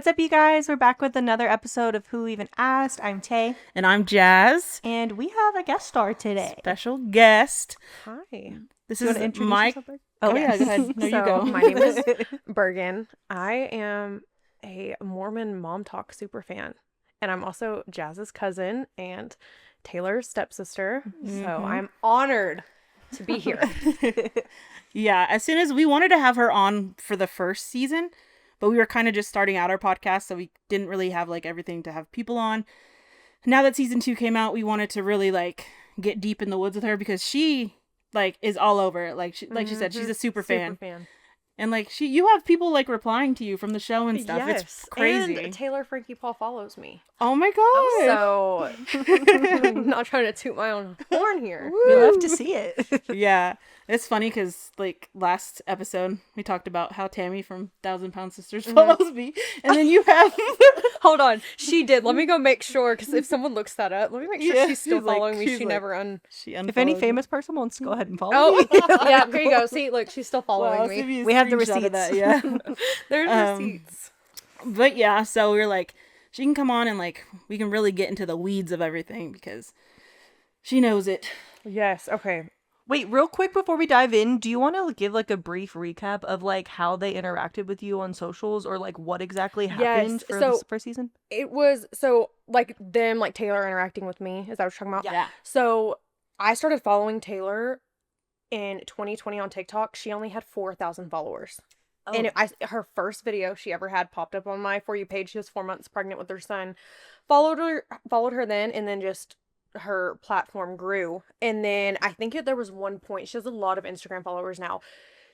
What's up, you guys? We're back with another episode of Who Even Asked. I'm Tay. And I'm Jazz. And we have a guest star today. Special guest. Hi. This You is want to introduce Mike. yourself? Oh, yeah, go ahead. No, you go. My name is Bergen. I am a Mormon Mom Talk super fan. And I'm also Jazz's cousin and Taylor's stepsister. So I'm honored to be here. Yeah, as soon as we wanted to have her on for the first season, but we were kind of just starting out our podcast, so we didn't really have like everything to have people on. Now that season 2 came out, we wanted to really like get deep in the woods with her because she like is all over it. Like she said, she's a super fan. And like you have people like replying to you from the show and stuff. Yes. It's crazy. And Taylor Frankie Paul follows me. Oh my god. So I'm not trying to toot my own horn here. We love to see it. Yeah. It's funny because, like, last episode, we talked about how Tammy from 1,000 Pound Sisters follows me. And then you have... Hold on. She did. Let me go make sure, because if someone looks that up, let me make sure she's still following me. She never If any famous person wants to go ahead and follow me. Yeah, here you go. See, look, she's still following me. We have the receipts. That, yeah. There's receipts. But yeah, so we were like, she can come on and, like, we can really get into the weeds of everything because she knows it. Yes, okay. Wait, real quick before we dive in, do you want to give like a brief recap of like how they interacted with you on socials or like what exactly happened for this first season? It was like them, like Taylor interacting with me. Is that what you're talking about? Yeah. So I started following Taylor in 2020 on TikTok. She only had 4,000 followers. Oh. And her first video she ever had popped up on my For You page. She was 4 months pregnant with her son. Followed her then, and then just her platform grew. And then I think there was one point, she has a lot of Instagram followers now.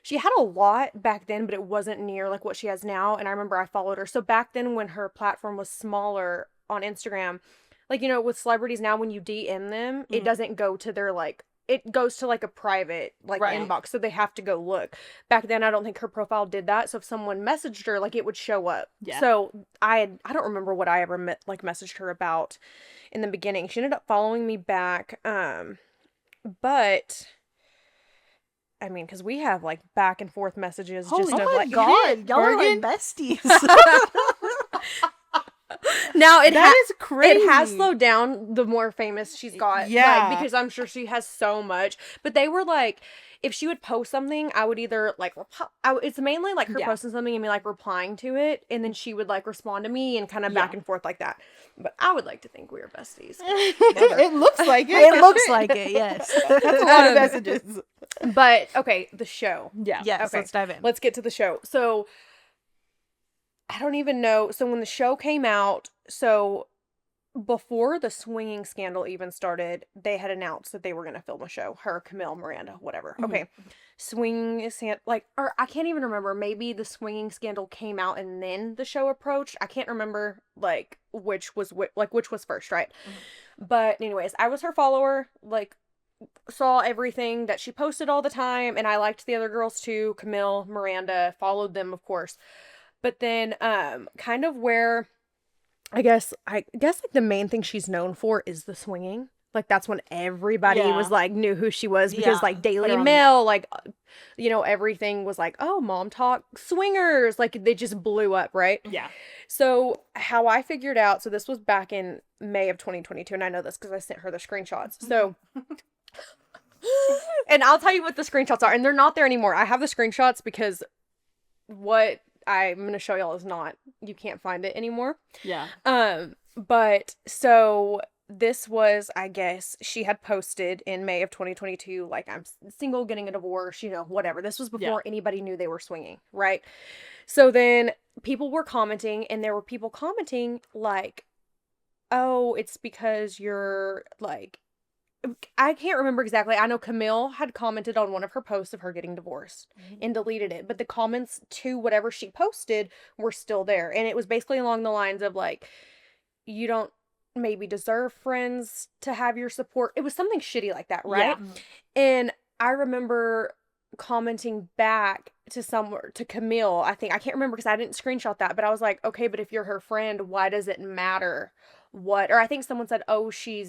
She had a lot back then, but it wasn't near like what she has now. And I remember I followed her. So back then when her platform was smaller on Instagram, like, you know, with celebrities now, when you DM them, it doesn't go to their like, it goes to like a private like inbox, so they have to go look. Back then I don't think her profile did that, so if someone messaged her, like, it would show up. So I don't remember what I ever messaged her about in the beginning. She ended up following me back, but I mean, because we have like back and forth messages. Holy just of like, God, y'all are like besties. Now that is crazy. It has slowed down the more famous she's got. Yeah. Like, because I'm sure she has so much. But they were like, if she would post something, I would either like it's mainly like her posting something and me like replying to it, and then she would like respond to me and kind of back and forth like that. But I would like to think we were besties. It looks like it. It looks like it, yes. That's a lot of messages. But okay, the show. Yeah. Yes, okay. Let's dive in. Let's get to the show. So I don't even know. So when the show came out, so before the swinging scandal even started, they had announced that they were going to film a show. Her, Camille, Miranda, whatever. Mm-hmm. Okay. Swinging, or I can't even remember. Maybe the swinging scandal came out and then the show approached. I can't remember, like, which was first, right? Mm-hmm. But anyways, I was her follower, like, saw everything that she posted all the time, and I liked the other girls too. Camille, Miranda, followed them, of course. But then, kind of where, I guess like the main thing she's known for is the swinging. Like, that's when everybody was like, knew who she was, because like Daily Mail, like, you know, everything was like, oh, Mom Talk swingers. Like, they just blew up, right? Yeah. So how I figured out, so this was back in May of 2022, and I know this because I sent her the screenshots. So, and I'll tell you what the screenshots are, and they're not there anymore. I have the screenshots because what I'm going to show y'all is not, you can't find it anymore. Yeah. But so this was, I guess, she had posted in May of 2022, like, I'm single, getting a divorce, you know, whatever. This was before anybody knew they were swinging, right? So then people were commenting, and there were people commenting like, oh, it's because you're like, I can't remember exactly. I know Camille had commented on one of her posts of her getting divorced and deleted it. But the comments to whatever she posted were still there. And it was basically along the lines of like, you don't maybe deserve friends to have your support. It was something shitty like that, right? Yeah. And I remember commenting back to Camille, I think. I can't remember because I didn't screenshot that. But I was like, okay, but if you're her friend, why does it matter what? Or I think someone said, oh, she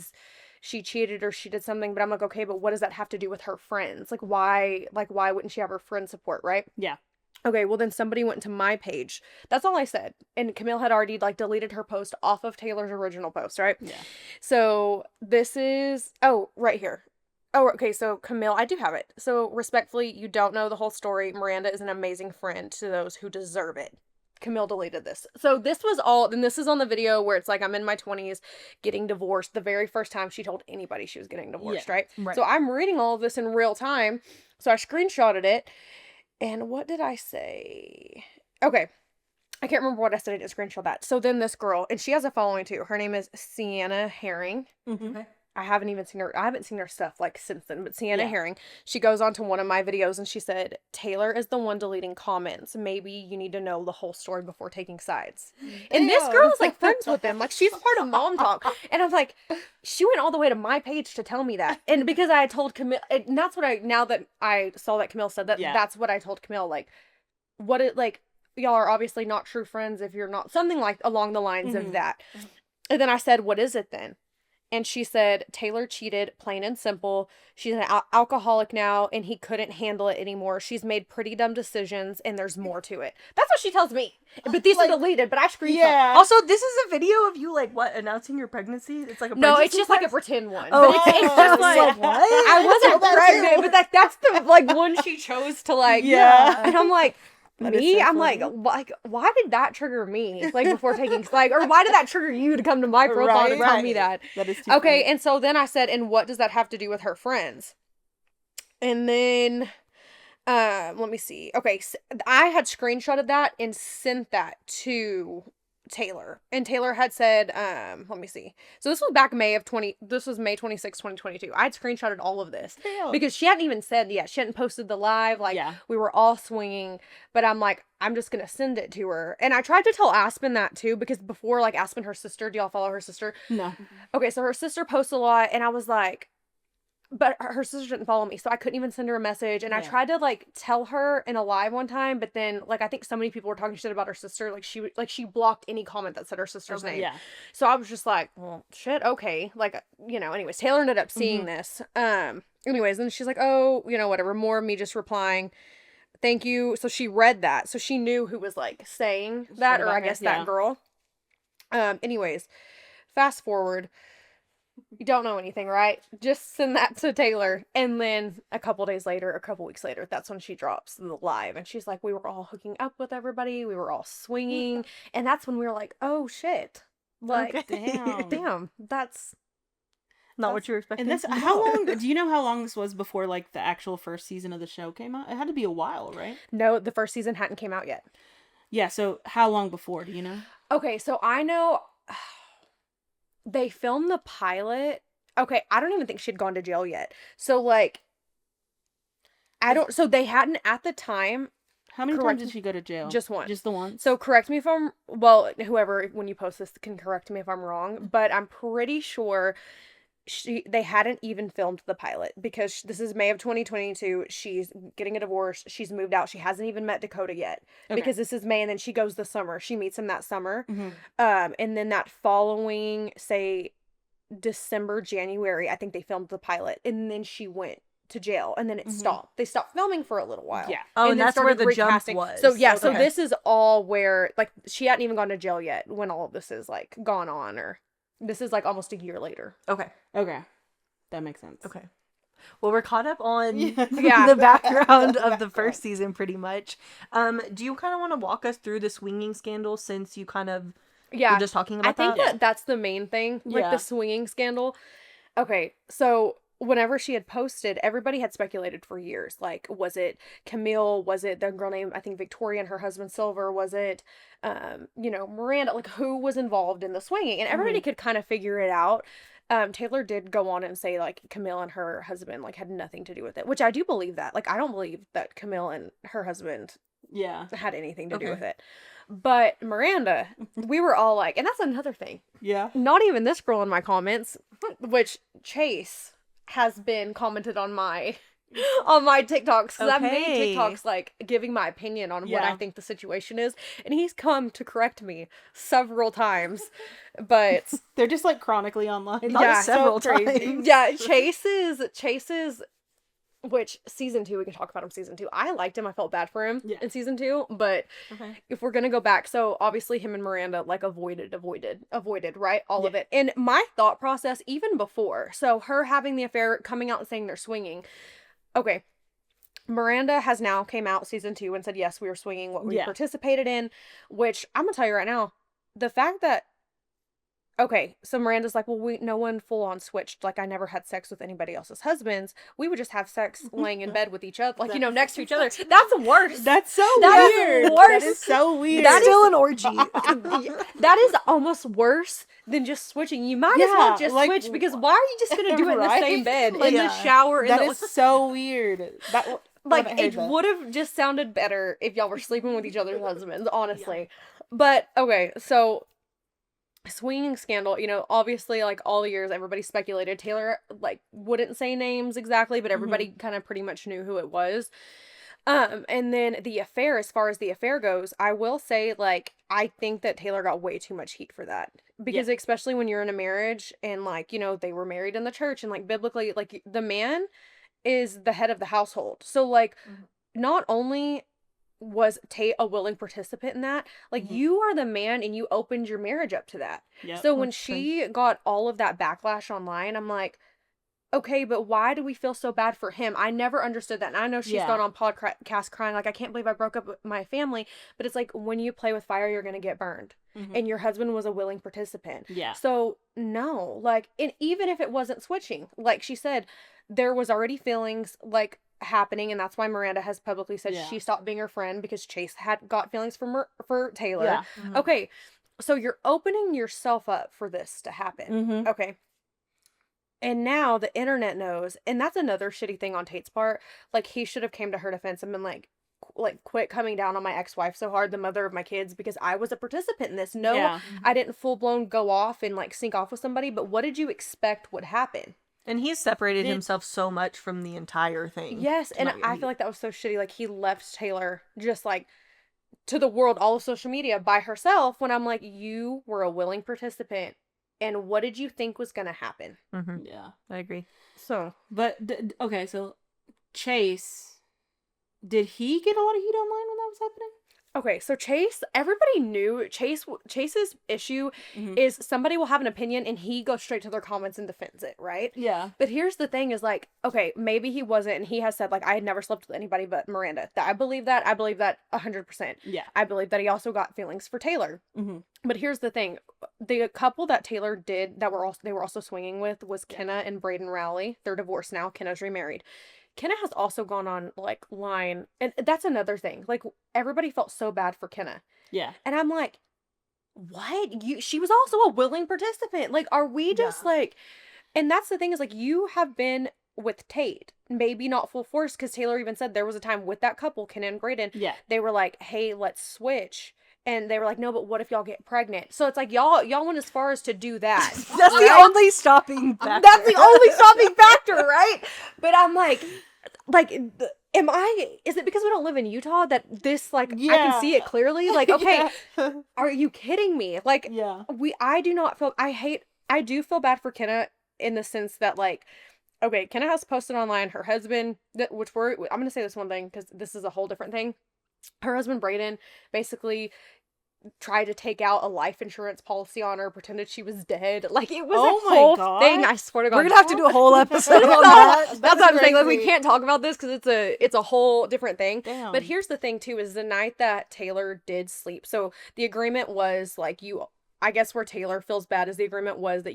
cheated or she did something, but I'm like, okay, but what does that have to do with her friends? Like, why wouldn't she have her friend support, right? Yeah. Okay, well then somebody went to my page. That's all I said. And Camille had already like deleted her post off of Taylor's original post, right? Yeah. So this is right here. Oh, okay, so Camille, I do have it. So respectfully, you don't know the whole story. Miranda is an amazing friend to those who deserve it. Camille deleted this. So this was all, and this is on the video where it's like I'm in my 20s getting divorced. The very first time she told anybody she was getting divorced, right? So I'm reading all of this in real time. So I screenshotted it. And what did I say? Okay. I can't remember what I said. I didn't screenshot that. So then this girl, and she has a following too. Her name is Sienna Herring. Okay. I haven't seen her stuff like since then, but Sienna Herring, she goes on to one of my videos and she said, Taylor is the one deleting comments. Maybe you need to know the whole story before taking sides. And this girl is like friends with them. Like she's part of Mom Talk. And I'm like, she went all the way to my page to tell me that. And because I had told Camille, and that's what now that I saw that Camille said that, that's what I told Camille. Like, y'all are obviously not true friends if you're not, something like along the lines of that. And then I said, what is it then? And she said, Taylor cheated, plain and simple. She's an alcoholic now, and he couldn't handle it anymore. She's made pretty dumb decisions, and there's more to it. That's what she tells me. But these are deleted, but I screenshot. Yeah. Also, this is a video of you, like, what, announcing your pregnancy? It's like a No, it's just like a pretend one. Oh, but it's just like, what? I wasn't pregnant, but that's the, like, one she chose to, like, And I'm like... Me, so I'm like, why did that trigger me? Like, before taking, like, or why did that trigger you to come to my profile to tell me that? That is too okay, funny. and so then I said, and what does that have to do with her friends? And then, let me see. Okay, so I had screenshotted that and sent that to Taylor. And Taylor had said, let me see. So this was back May 26, 2022. I had screenshotted all of this because she hadn't even said, she hadn't posted the live. Like, we were all swinging, but I'm like, I'm just going to send it to her. And I tried to tell Aspen that too, because before, like, Aspen, her sister, do y'all follow her sister? No. Okay, so her sister posts a lot, and I was like, but her sister didn't follow me, so I couldn't even send her a message. And I tried to, like, tell her in a live one time, but then, like, I think so many people were talking shit about her sister. Like, she blocked any comment that said her sister's name. Yeah. So I was just like, well, shit, okay. Like, anyways, Taylor ended up seeing this. Anyways, and she's like, oh, whatever. More of me just replying, thank you. So she read that. So she knew who was, like, saying that, or I guess that girl. Anyways, fast forward. You don't know anything, right? Just send that to Taylor. And then a couple days later, a couple weeks later, that's when she drops the live. And she's like, we were all hooking up with everybody. We were all swinging. And that's when we were like, oh, shit. Like, damn, that's not what you were expecting. And this, how long, do you know how long this was before, like, the actual first season of the show came out? It had to be a while, right? No, the first season hadn't came out yet. Yeah, so how long before, do you know? Okay, so I know... They filmed the pilot. Okay, I don't even think she'd gone to jail yet. So, like, so they hadn't at the time. How many times did she go to jail? Just once. Just the once? So, correct me if whoever, when you post this, can correct me if I'm wrong, but I'm pretty sure they hadn't even filmed the pilot, because this is May of 2022. She's getting a divorce. She's moved out. She hasn't even met Dakota yet, because this is May, and then she goes the summer. She meets him that summer. And then that following, say, December, January, I think they filmed the pilot, and then she went to jail, and then it stopped. They stopped filming for a little while. Yeah. Oh, and that's where the jump was. So so this is all where, like, she hadn't even gone to jail yet when all of this is, like, gone on, or this is, like, almost a year later. Okay. That makes sense. Okay. Well, we're caught up on the background of the first season, pretty much. Do you kind of want to walk us through the swinging scandal, since you kind of were just talking about that? I think that's the main thing, like the swinging scandal. Okay, so whenever she had posted, everybody had speculated for years. Like, was it Camille? Was it the girl named, I think, Victoria and her husband Silver? Was it, Miranda? Like, who was involved in the swinging? And everybody could kind of figure it out. Taylor did go on and say, like, Camille and her husband, like, had nothing to do with it, which I do believe that. Like, I don't believe that Camille and her husband had anything to do with it. But Miranda, we were all like, and that's another thing. Yeah. Not even this girl in my comments, which Chase has been commented on my TikToks, because I've made TikToks, like, giving my opinion on what I think the situation is, and he's come to correct me several times, but they're just, like, chronically online. Several times. Yeah, Chase is which season 2, we can talk about him season 2. I liked him. I felt bad for him in season 2, but if we're going to go back, so obviously him and Miranda like avoided, right? All of it. And my thought process, even before, so her having the affair, coming out and saying they're swinging. Okay. Miranda has now came out season 2 and said, yes, we were swinging, what we participated in, which I'm going to tell you right now, the fact that, okay, so Miranda's like, well, no one full on switched. Like, I never had sex with anybody else's husbands. We would just have sex laying in bed with each other, like, next to each other. That's worse. That's so weird. That is so weird. That's still an orgy. That is almost worse than just switching. You might as well just switch, because why are you just going to do it in the same bed, in the shower? That is so weird. It would have just sounded better if y'all were sleeping with each other's husbands, honestly. But, okay, so swinging scandal, obviously, like, all the years everybody speculated. Taylor, like, wouldn't say names exactly, but everybody kind of pretty much knew who it was. And then the affair, as far as the affair goes, I will say, like, I think that Taylor got way too much heat for that. Because especially when you're in a marriage and, like, they were married in the church and, like, biblically, like, the man is the head of the household. So, like, not only was Tate a willing participant in that, like, you are the man and you opened your marriage up to that. So when she got all of that backlash online, I'm like, okay, but why do we feel so bad for him? I never understood that. And I know she's gone on podcast crying, like, I can't believe I broke up with my family. But it's like, when you play with fire, you're going to get burned. And your husband was a willing participant. So, no. Like, and even if it wasn't switching, like she said, there was already feelings, like, happening. And that's why Miranda has publicly said she stopped being her friend, because Chase had got feelings for Taylor. Okay, so you're opening yourself up for this to happen. Okay. And now the internet knows, and that's another shitty thing on Tate's part. Like, he should have came to her defense and been like, quit coming down on my ex-wife so hard, the mother of my kids, because I was a participant in this. No, I didn't full-blown go off and, like, sink off with somebody, but what did you expect would happen? And he's separated himself so much from the entire thing. Yes, and I feel like that was so shitty. Like, he left Taylor just, like, to the world, all of social media, by herself, when I'm like, you were a willing participant. And what did you think was going to happen? Yeah, I agree. So, but, okay, so Chase, did he get a lot of heat online when that was happening? Okay, so Chase, everybody knew Chase's issue is somebody will have an opinion and he goes straight to their comments and defends it, right? Yeah. But here's the thing is, like, okay, maybe he wasn't, and he has said, like, I had never slept with anybody but Miranda. I believe that 100%. Yeah. I believe that he also got feelings for Taylor. But here's the thing. The couple that Taylor did, they were also swinging with, was Kenna and Braden Rowley. They're divorced now. Kenna's remarried. Kenna has also gone on, like, line, and that's another thing. Like, everybody felt so bad for Kenna. Yeah. And I'm like, what? She was also a willing participant. Like, are we just, like, and that's the thing is, like, you have been with Tate, maybe not full force, because Taylor even said there was a time with that couple, Kenna and Braden, they were like, hey, let's switch. And they were like, no, but what if y'all get pregnant? So it's like, y'all went as far as to do that. That's the only stopping factor. That's the only stopping factor, right? But I'm like, is it because we don't live in Utah that this, like, I can see it clearly? Like, okay, are you kidding me? Like, I do feel bad for Kenna in the sense that, like, okay, Kenna has posted online her husband, I'm going to say this one thing because this is a whole different thing. Her husband, Braden, basically tried to take out a life insurance policy on her, pretended she was dead. Like, it was a whole thing. I swear to God. We're going to have to do a whole episode on that. That's what I'm saying. Like, we can't talk about this because it's a whole different thing. Damn. But here's the thing, too, is the night that Taylor did sleep. So the agreement was, like, I guess where Taylor feels bad is the agreement was that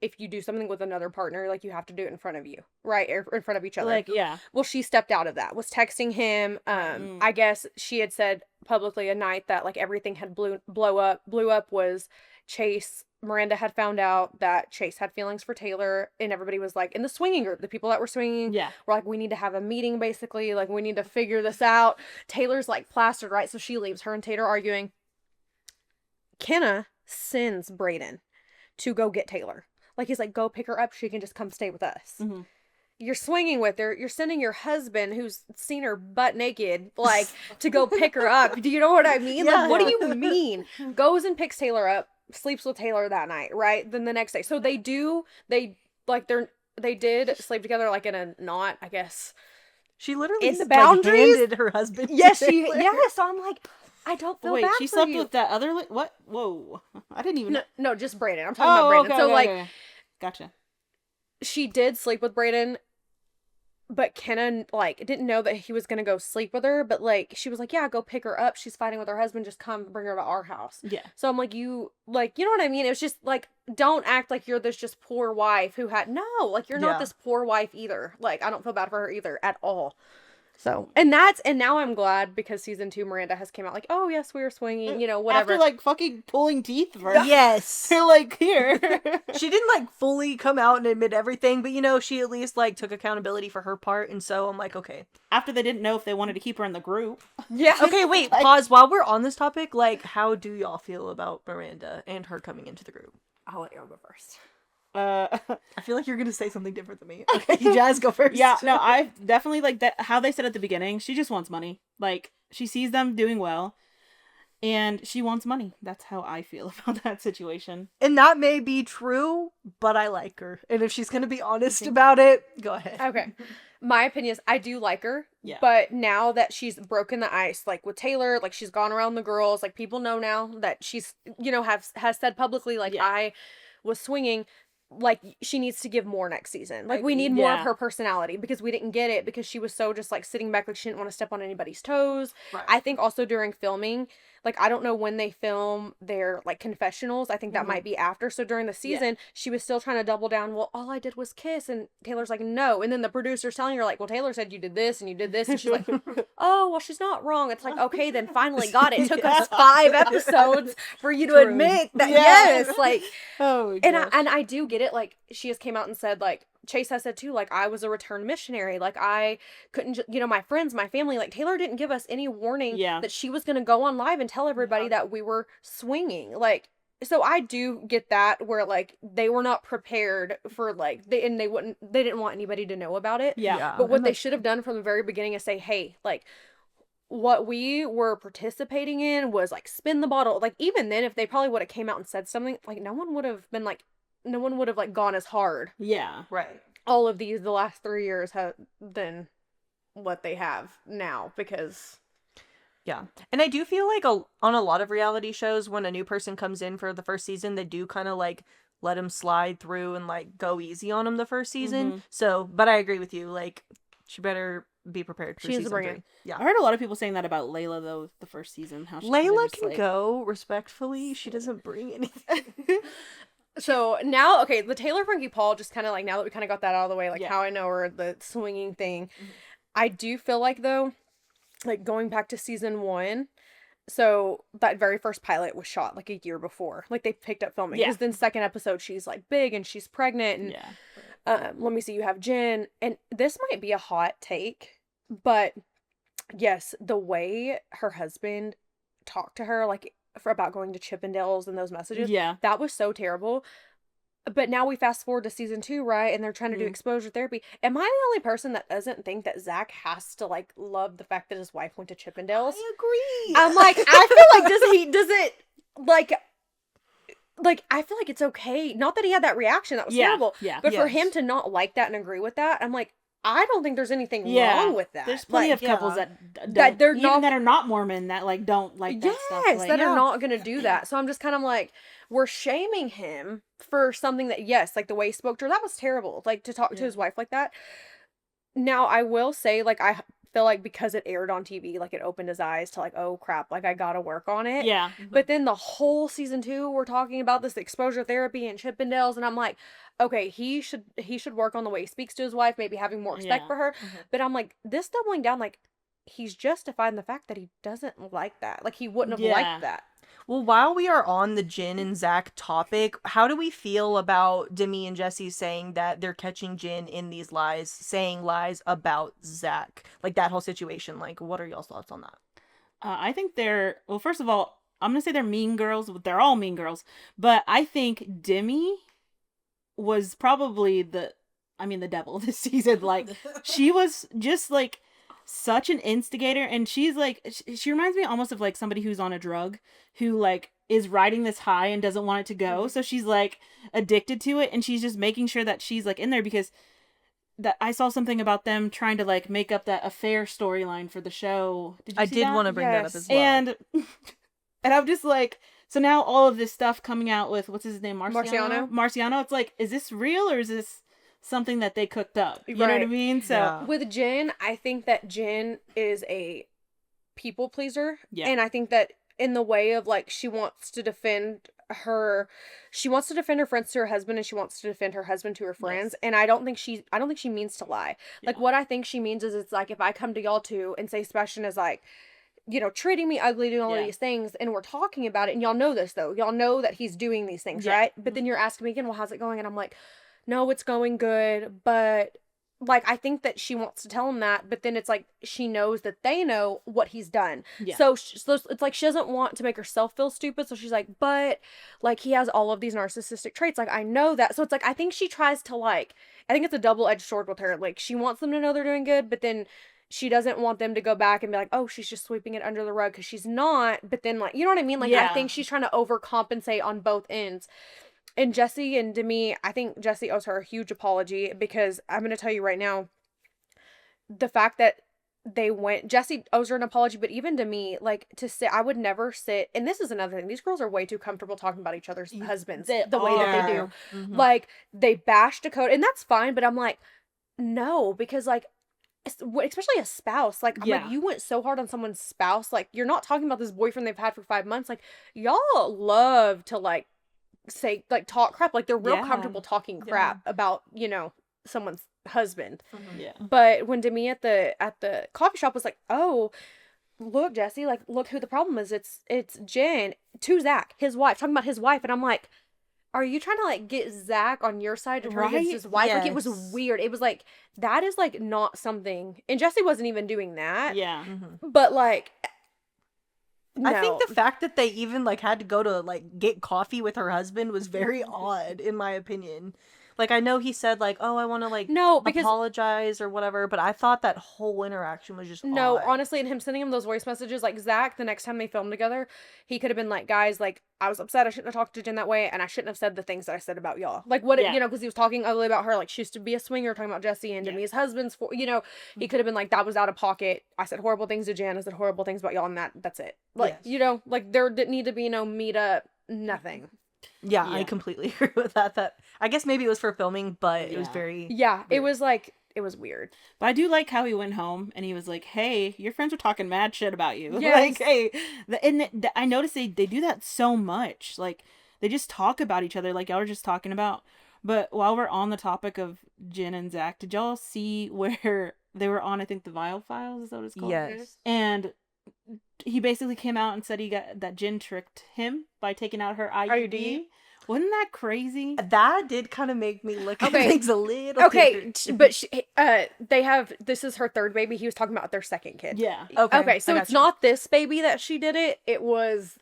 if you do something with another partner, like, you have to do it in front of you, right? Or in front of each other. Like, yeah. Well, she stepped out of that, was texting him. I guess she had said publicly a night that, like, everything had blew up was Chase. Miranda had found out that Chase had feelings for Taylor, and everybody was, like, in the swinging group, the people that were swinging were like, we need to have a meeting, basically. Like, we need to figure this out. Taylor's, like, plastered, right? So she leaves. Her and Tate are arguing. Kenna sends Braden to go get Taylor. Like, he's like, go pick her up. She can just come stay with us. You're swinging with her. You're sending your husband, who's seen her butt naked, like, to go pick her up. Do you know what I mean? Like, what do you mean? Goes and picks Taylor up, sleeps with Taylor that night, right? Then the next day. So they're they did sleep together, like, in a not, I guess. She literally in the boundaries handed her husband. Yes, so I'm like, I don't feel bad she for slept you. with that other what? Whoa. I didn't even No, just Brayden. I'm talking about Brayden. Okay, so okay. Gotcha. She did sleep with Brayden, but Kenna, like, didn't know that he was gonna go sleep with her, but, like, she was like, yeah, go pick her up. She's fighting with her husband. Just come bring her to our house. Yeah. So I'm like, you know what I mean? It was just, like, don't act like you're this just poor wife who had, no, like, you're not this poor wife either. Like, I don't feel bad for her either at all. So, and now I'm glad because season 2, Miranda has came out like, oh, yes, we were swinging, whatever. After, like, fucking pulling teeth for Yes. They're like, here. She didn't, like, fully come out and admit everything, but, she at least, like, took accountability for her part, and so I'm like, okay. After they didn't know if they wanted to keep her in the group. Yeah. Okay, wait, pause. While we're on this topic, like, how do y'all feel about Miranda and her coming into the group? I'll let y'all go first. I feel like you're gonna say something different than me. Okay, Jazz, go first. Yeah, no, I definitely like that. How they said at the beginning, she just wants money. Like, she sees them doing well, and she wants money. That's how I feel about that situation. And that may be true, but I like her. And if she's gonna be honest about it, go ahead. Okay. My opinion is I do like her. Yeah. But now that she's broken the ice, like with Taylor, like she's gone around the girls, like people know now that she's, has said publicly, like, I was swinging. Like, she needs to give more next season. Like, we need more of her personality because we didn't get it because she was so just, like, sitting back, like, she didn't want to step on anybody's toes. Right. I think also during filming, like, I don't know when they film their, like, confessionals. I think that might be after. So during the season, she was still trying to double down, well, all I did was kiss. And Taylor's like, no. And then the producer's telling her, like, well, Taylor said you did this and you did this. And she's like, oh, well, she's not wrong. It's like, okay, then finally got it. It took us 5 episodes for you to admit that, yes. Like, and I do get it. Like, she has came out and said, like, Chase has said too, like, I was a returned missionary. Like, I couldn't, my friends, my family, like, Taylor didn't give us any warning that she was going to go on live and tell everybody that we were swinging. Like, so I do get that where, like, they were not prepared for, like, they didn't want anybody to know about it. Yeah. But what they should have done from the very beginning is say, hey, like, what we were participating in was, like, spin the bottle. Like, even then, if they probably would have came out and said something, like, no one would have, like, gone as hard. Yeah. Right. All of the last 3 years than what they have now, because... Yeah. And I do feel like on a lot of reality shows, when a new person comes in for the first season, they do kind of, like, let them slide through and, like, go easy on them the first season. So, but I agree with you. Like, she better be prepared for season 3. Yeah. I heard a lot of people saying that about Layla, though, the first season. How Layla can go, respectfully. She doesn't bring anything. So now, okay, the Taylor Frankie Paul, just kind of like, now that we kind of got that out of the way, like how I know her, the swinging thing, I do feel like, though, like, going back to season 1, so that very first pilot was shot like a year before, like, they picked up filming, because then second episode she's, like, big and she's pregnant, and let me see, you have Jen, and this might be a hot take, but yes, the way her husband talked to her, like, about going to Chippendales and those messages. Yeah. That was so terrible. But now we fast forward to season 2, right? And they're trying to do exposure therapy. Am I the only person that doesn't think that Zach has to, like, love the fact that his wife went to Chippendales? I agree. I'm like, I feel like, does it, like, I feel like it's okay. Not that he had that reaction. That was terrible. Yeah. But for him to not like that and agree with that, I'm like, I don't think there's anything wrong with that. There's plenty of couples that they're not, that are not Mormon that, like, don't like that stuff. Yes, like, that are not gonna do that. So I'm just kind of like, we're shaming him for something that, yes, like the way he spoke to her, that was terrible. Like, to talk to his wife like that. Now, I will say, like, I feel like because it aired on TV, like, it opened his eyes to, like, oh crap, like, I gotta work on it. Yeah. But then the whole season 2, we're talking about this exposure therapy and Chippendales, and I'm like, okay, he should work on the way he speaks to his wife, maybe having more respect for her. But I'm like, this doubling down, like, he's justifying the fact that he doesn't like that. Like, he wouldn't have liked that. Well, while we are on the Jen and Zach topic, how do we feel about Demi and Jesse saying that they're catching Jen in these lies, saying lies about Zach? Like, that whole situation. Like, what are y'all's thoughts on that? I think well, first of all, I'm going to say they're mean girls. They're all mean girls. But I think Demi was probably the devil this season. Like, she was just, like, such an instigator, and she's like, she reminds me almost of, like, somebody who's on a drug, who, like, is riding this high and doesn't want it to go. So she's like addicted to it, and she's just making sure that she's like in there because that I saw something about them trying to like make up that affair storyline for the show. Did you I see did that? want to bring that up Yes. as well. And I'm just like, so now all of this stuff coming out with what's his name, Marciano? Marciano. It's like, is this real or is this something that they cooked up? You know what I Right. mean? So Yeah. With Jen, I think that Jen is a people pleaser. Yeah. And I think that in the way of like she wants to defend her friends to her husband, and she wants to defend her husband to her friends. Yes. And I don't think she means to lie. Like Yeah. what I think she means is it's like if I come to y'all too and say Sebastian is like, you know, treating me ugly, doing all Yeah. of these things, and we're talking about it, and y'all know this though. Y'all know that he's doing these things, Yeah. right? But then you're asking me again, well, how's it going? And I'm like, no, it's going good, but like I think that she wants to tell him that, but then it's like she knows that they know what he's done. Yeah. So it's like she doesn't want to make herself feel stupid, so she's like, but like he has all of these narcissistic traits, like I know that. So it's like I think she tries to like, I think it's a double-edged sword with her. Like she wants them to know they're doing good, but then she doesn't want them to go back and be like, oh, she's just sweeping it under the rug, because she's not. But then like, you know what I mean? Like I Yeah. think she's trying to overcompensate on both ends. And Jesse and Demi, I think Jesse owes her a huge apology, because I'm going to tell you right now, the fact that Jesse owes her an apology, but even Demi, like to sit, I would never sit, and this is another thing, these girls are way too comfortable talking about each other's husbands They the way that they do. are. Mhm. Like they bash Dakota, and that's fine, but I'm like, no, because like, especially a spouse, like I'm Yeah. like, you went so hard on someone's spouse, like you're not talking about this boyfriend they've had for 5 months. Like y'all love to like say like talk crap, like they're real Yeah. comfortable talking crap about, you know, someone's husband. Yeah. But when Demi at the coffee shop was like, oh, look, Jesse, like look who the problem is, it's Jen to Zach, his wife, talking about his wife. And I'm like, are you trying to like get Zach on your side to turn against Right? his wife? Like it was Yes. weird. It was like, that is like not something, and Jesse wasn't even doing that. Yeah. Mhm. But like, I think no. the fact that they even like had to go to like get coffee with her husband was very odd, in my opinion. Like I know he said like, "Oh, I want to like No, because apologize or whatever," but I thought that whole interaction was just no, odd. honestly, and him sending him those voice messages, like Zach, the next time they filmed together, he could have been like, guys, like, I was upset, I shouldn't have talked to Jen that way, and I shouldn't have said the things that I said about y'all. Like, what, Yeah. you know, because he was talking ugly about her, like, she used to be a swinger, talking about Jesse and Yeah. Demi's husband's, you know, he could have been like, that was out of pocket, I said horrible things to Jen, I said horrible things about y'all, and that's it. Like, Yes. you know, like, there didn't need to be no meetup, nothing. Yeah, I Yeah. completely agree with that. That I guess maybe it was for filming, but it was Yeah. very Yeah, it Weird. was like, it was weird. But I do like how he went home and he was like, "Hey, your friends were talking mad shit about you." Yes. Like, hey, I noticed they do that so much. Like, they just talk about each other, like y'all were just talking about. But while we're on the topic of Jen and Zach, did y'all see where they were on? I think the Vial Files, is that what it's called? yes. And he basically came out and said that Jen tricked him by taking out her IUD. IUD? Wasn't that crazy? That did kind of make me look at Okay. things a little Okay, weird. but they have, this is her third baby, he was talking about their second kid. Yeah. Okay, so I it's gotcha. not this baby that she did it. It was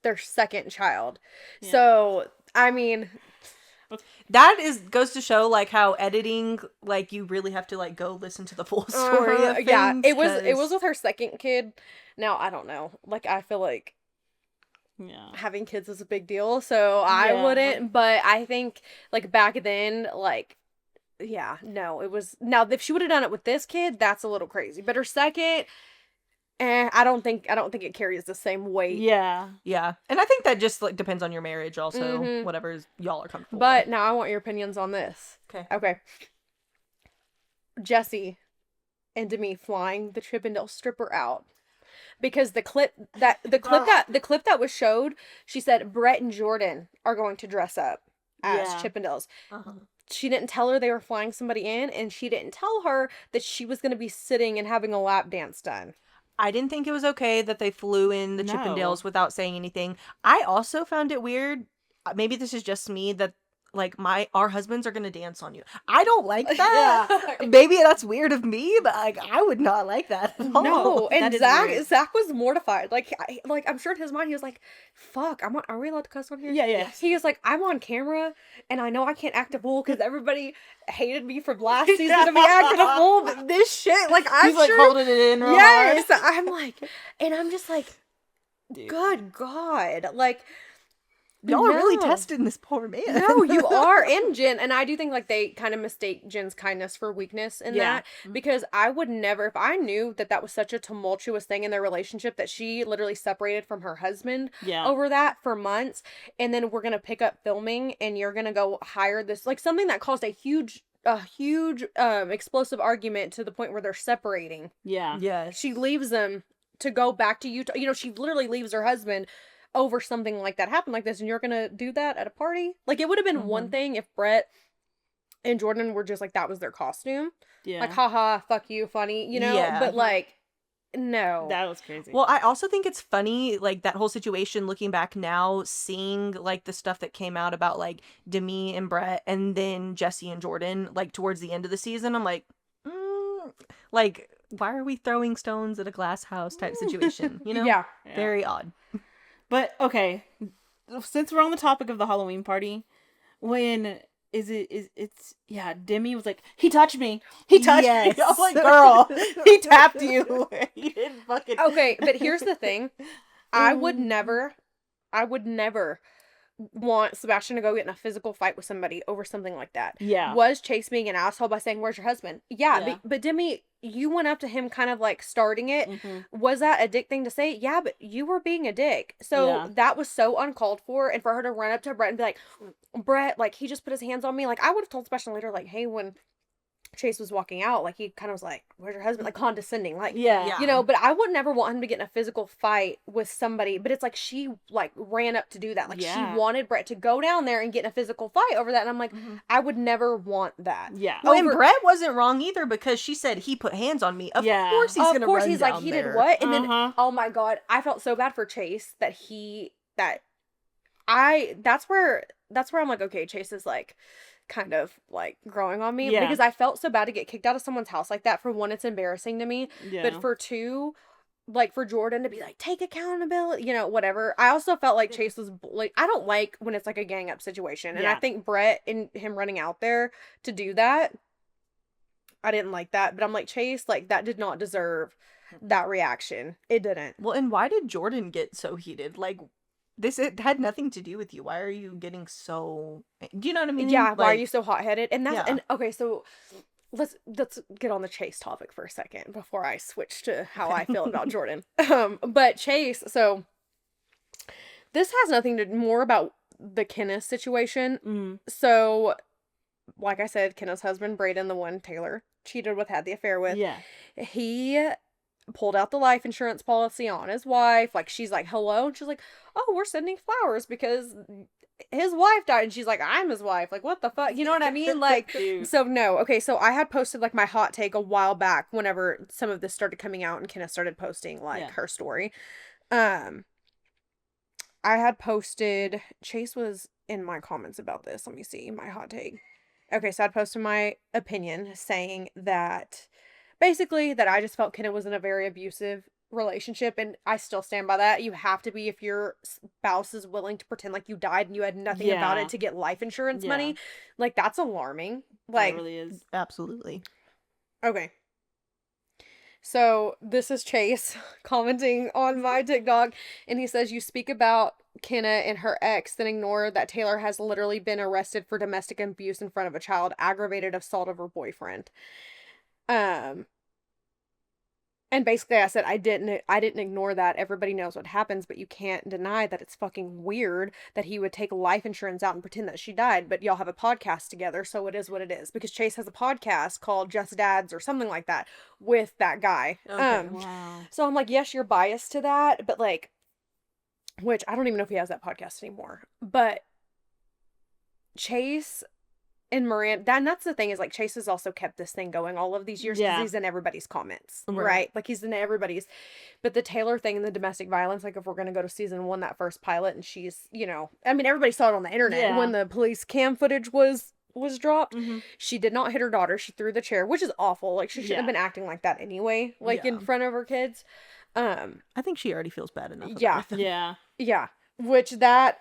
their second child. Yeah. So, I mean, That goes to show like how editing, like you really have to like go listen to the full story of things. yeah, it was 'cause- with her second kid. Now, I don't know. Like, I feel like Yeah. having kids is a big deal, so I Yeah. wouldn't, but I think like back then, like, yeah, no, it was, now if she would have done it with this kid, that's a little crazy. But her second, I don't think it carries the same weight. Yeah. Yeah, and I think that just like depends on your marriage, also Mhm. whatever y'all are comfortable. But with. now I want your opinions on this. Okay. Okay. Jesse and Demi flying the Chippendale stripper out. Because the clip that was showed, she said Brett and Jordan are going to dress up as Yeah. Chippendales. Uh-huh. She didn't tell her they were flying somebody in, and she didn't tell her that she was going to be sitting and having a lap dance done. I didn't think it was okay that they flew in the No. Chippendales without saying anything. I also found it weird. Maybe this is just me that like our husbands are gonna dance on you. I don't like that. Maybe that's weird of me, but like I would not like that at all. No, and that is weird. Zach was mortified. Like, I'm sure in his mind he was like, "Fuck, are we allowed to cuss on here?" Yeah, yeah. He was like, "I'm on camera, and I know I can't act a fool because everybody hated me from last season to be acting a fool, but this shit, like, I'm He's like sure." holding it in real Yes, hard. I'm like, and I'm just like, Good God. Like, Y'all are really no. testing this poor man. No, you are. And Jen, and I do think like they kind of mistake Jen's kindness for weakness in Yeah. that, because I would never, if I knew that that was such a tumultuous thing in their relationship, that she literally separated from her husband over that for months, and then we're gonna pick up filming and you're gonna go hire this, like, something that caused a huge explosive argument to the point where they're separating. Yeah. Yes. She leaves them to go back to Utah. You know, she literally leaves her husband over something like that happened like this, and you're gonna do that at a party? Like, it would have been one thing if Brett and Jordan were just like, that was their costume. Yeah. Like, haha, fuck you, funny, you know? Yeah. But like, no. That was crazy. Well, I also think it's funny, like, that whole situation, looking back now, seeing, like, the stuff that came out about, like, Demi and Brett, and then Jesse and Jordan, like, towards the end of the season. I'm like, like, why are we throwing stones at a glass house type situation? You know? Yeah. Very odd. But, okay, since we're on the topic of the Halloween party, when Demi was like, he touched me. He touched me. I'm like, girl, he tapped you. He didn't fucking. Okay, but here's the thing. I would never want Sebastian to go get in a physical fight with somebody over something like that. Yeah. Was Chase being an asshole by saying, where's your husband? Yeah. But Demi, you went up to him kind of like starting it. Was that a dick thing to say? Yeah, but you were being a dick. So that was so uncalled for. And for her to run up to Brett and be like, Brett, like, he just put his hands on me. Like, I would have told Sebastian later, like, hey, when Chase was walking out, like, he kind of was like, where's your husband? Like, condescending. Like, Yeah. you know, but I would never want him to get in a physical fight with somebody. But it's like, she, like, ran up to do that. Like, she wanted Brett to go down there and get in a physical fight over that. And I'm like, I would never want that. Yeah. Well, and Brett wasn't wrong either, because she said he put hands on me. Of course he's going to run he's down like, he there. did what? And then, oh my God, I felt so bad for Chase that's where I'm like, okay, Chase is like kind of like growing on me, because I felt so bad to get kicked out of someone's house like that. For one, it's embarrassing to me, but for two, like, for Jordan to be like, take accountability, you know, whatever. I also felt like Chase was like, I don't like when it's like a gang up situation, and I think Brett and him running out there to do that, I didn't like that. But I'm like, Chase, like, that did not deserve that reaction. It didn't. Well, and why did Jordan get so heated? Like, it had nothing to do with you. Why are you getting so... Do you know what I mean? Yeah, like, why are you so hot-headed? And that's... And, okay, so let's get on the Chase topic for a second before I switch to how I feel about Jordan. But Chase, so this has nothing to... More about the Kenneth situation. So, like I said, Kenneth's husband, Braden, the one Taylor cheated with, had the affair with. Yeah. He pulled out the life insurance policy on his wife. Like, she's like, hello? And she's like, oh, we're sending flowers because his wife died. And she's like, I'm his wife. Like, what the fuck? You know what I mean? Like, so no. Okay, so I had posted, like, my hot take a while back whenever some of this started coming out and Kenneth started posting, like, her story. I had posted, Chase was in my comments about this. Let me see, my hot take. Okay, so I'd posted my opinion saying that... Basically, that I just felt Kenneth was in a very abusive relationship, and I still stand by that. You have to be if your spouse is willing to pretend like you died and you had nothing about it to get life insurance money. Like, that's alarming. Like, it really is. Absolutely. Okay. So, this is Chase commenting on my TikTok, and he says, you speak about Kenneth and her ex, then ignore that Taylor has literally been arrested for domestic abuse in front of a child, aggravated assault of her boyfriend. And basically I said, I didn't ignore that. Everybody knows what happens, but you can't deny that it's fucking weird that he would take life insurance out and pretend that she died, but y'all have a podcast together, so it is what it is. Because Chase has a podcast called Just Dads or something like that with that guy. Okay, wow. So I'm like, yes, you're biased to that, but like, which I don't even know if he has that podcast anymore, but Chase and Miranda, that's the thing, is like, Chase has also kept this thing going all of these years because he's in everybody's comments, right? Like, he's in everybody's. But the Taylor thing and the domestic violence, like, if we're gonna go to season 1, that first pilot, and she's, you know, I mean, everybody saw it on the internet when the police cam footage was dropped. She did not hit her daughter. She threw the chair, which is awful. Like, she shouldn't have been acting like that anyway, like in front of her kids. I think she already feels bad enough. Yeah. Yeah. Yeah. Which that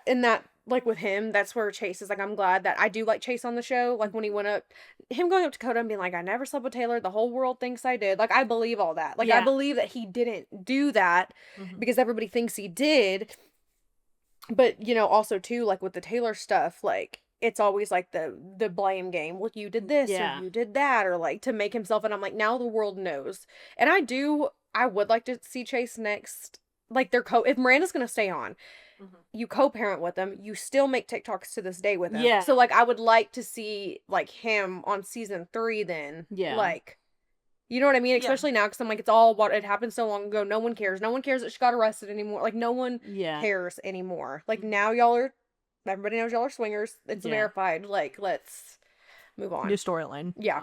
like with him, that's where Chase is like, I'm glad that I do like Chase on the show. Like when he went up, him going up to Coda and being like, I never slept with Taylor. The whole world thinks I did. Like, I believe all that. Like, I Yeah. believe that he didn't do that because everybody thinks he did. But, you know, also too, like with the Taylor stuff, like it's always like the blame game. Well, you did this Yeah. or you did that, or like to make himself. And I'm like, now the world knows. And I would like to see Chase next. Like if Miranda's gonna stay on, you co-parent with them, you still make TikToks to this day with him. Yeah. So like I would like to see like him on season 3 then. Yeah. Like, you know what I mean? Yeah. Especially now because I'm like, it's all what it happened so long ago. No one cares. No one cares that she got arrested anymore. Like no one Yeah. cares anymore. Like now everybody knows y'all are swingers. It's verified. Like let's move on. New storyline. Yeah.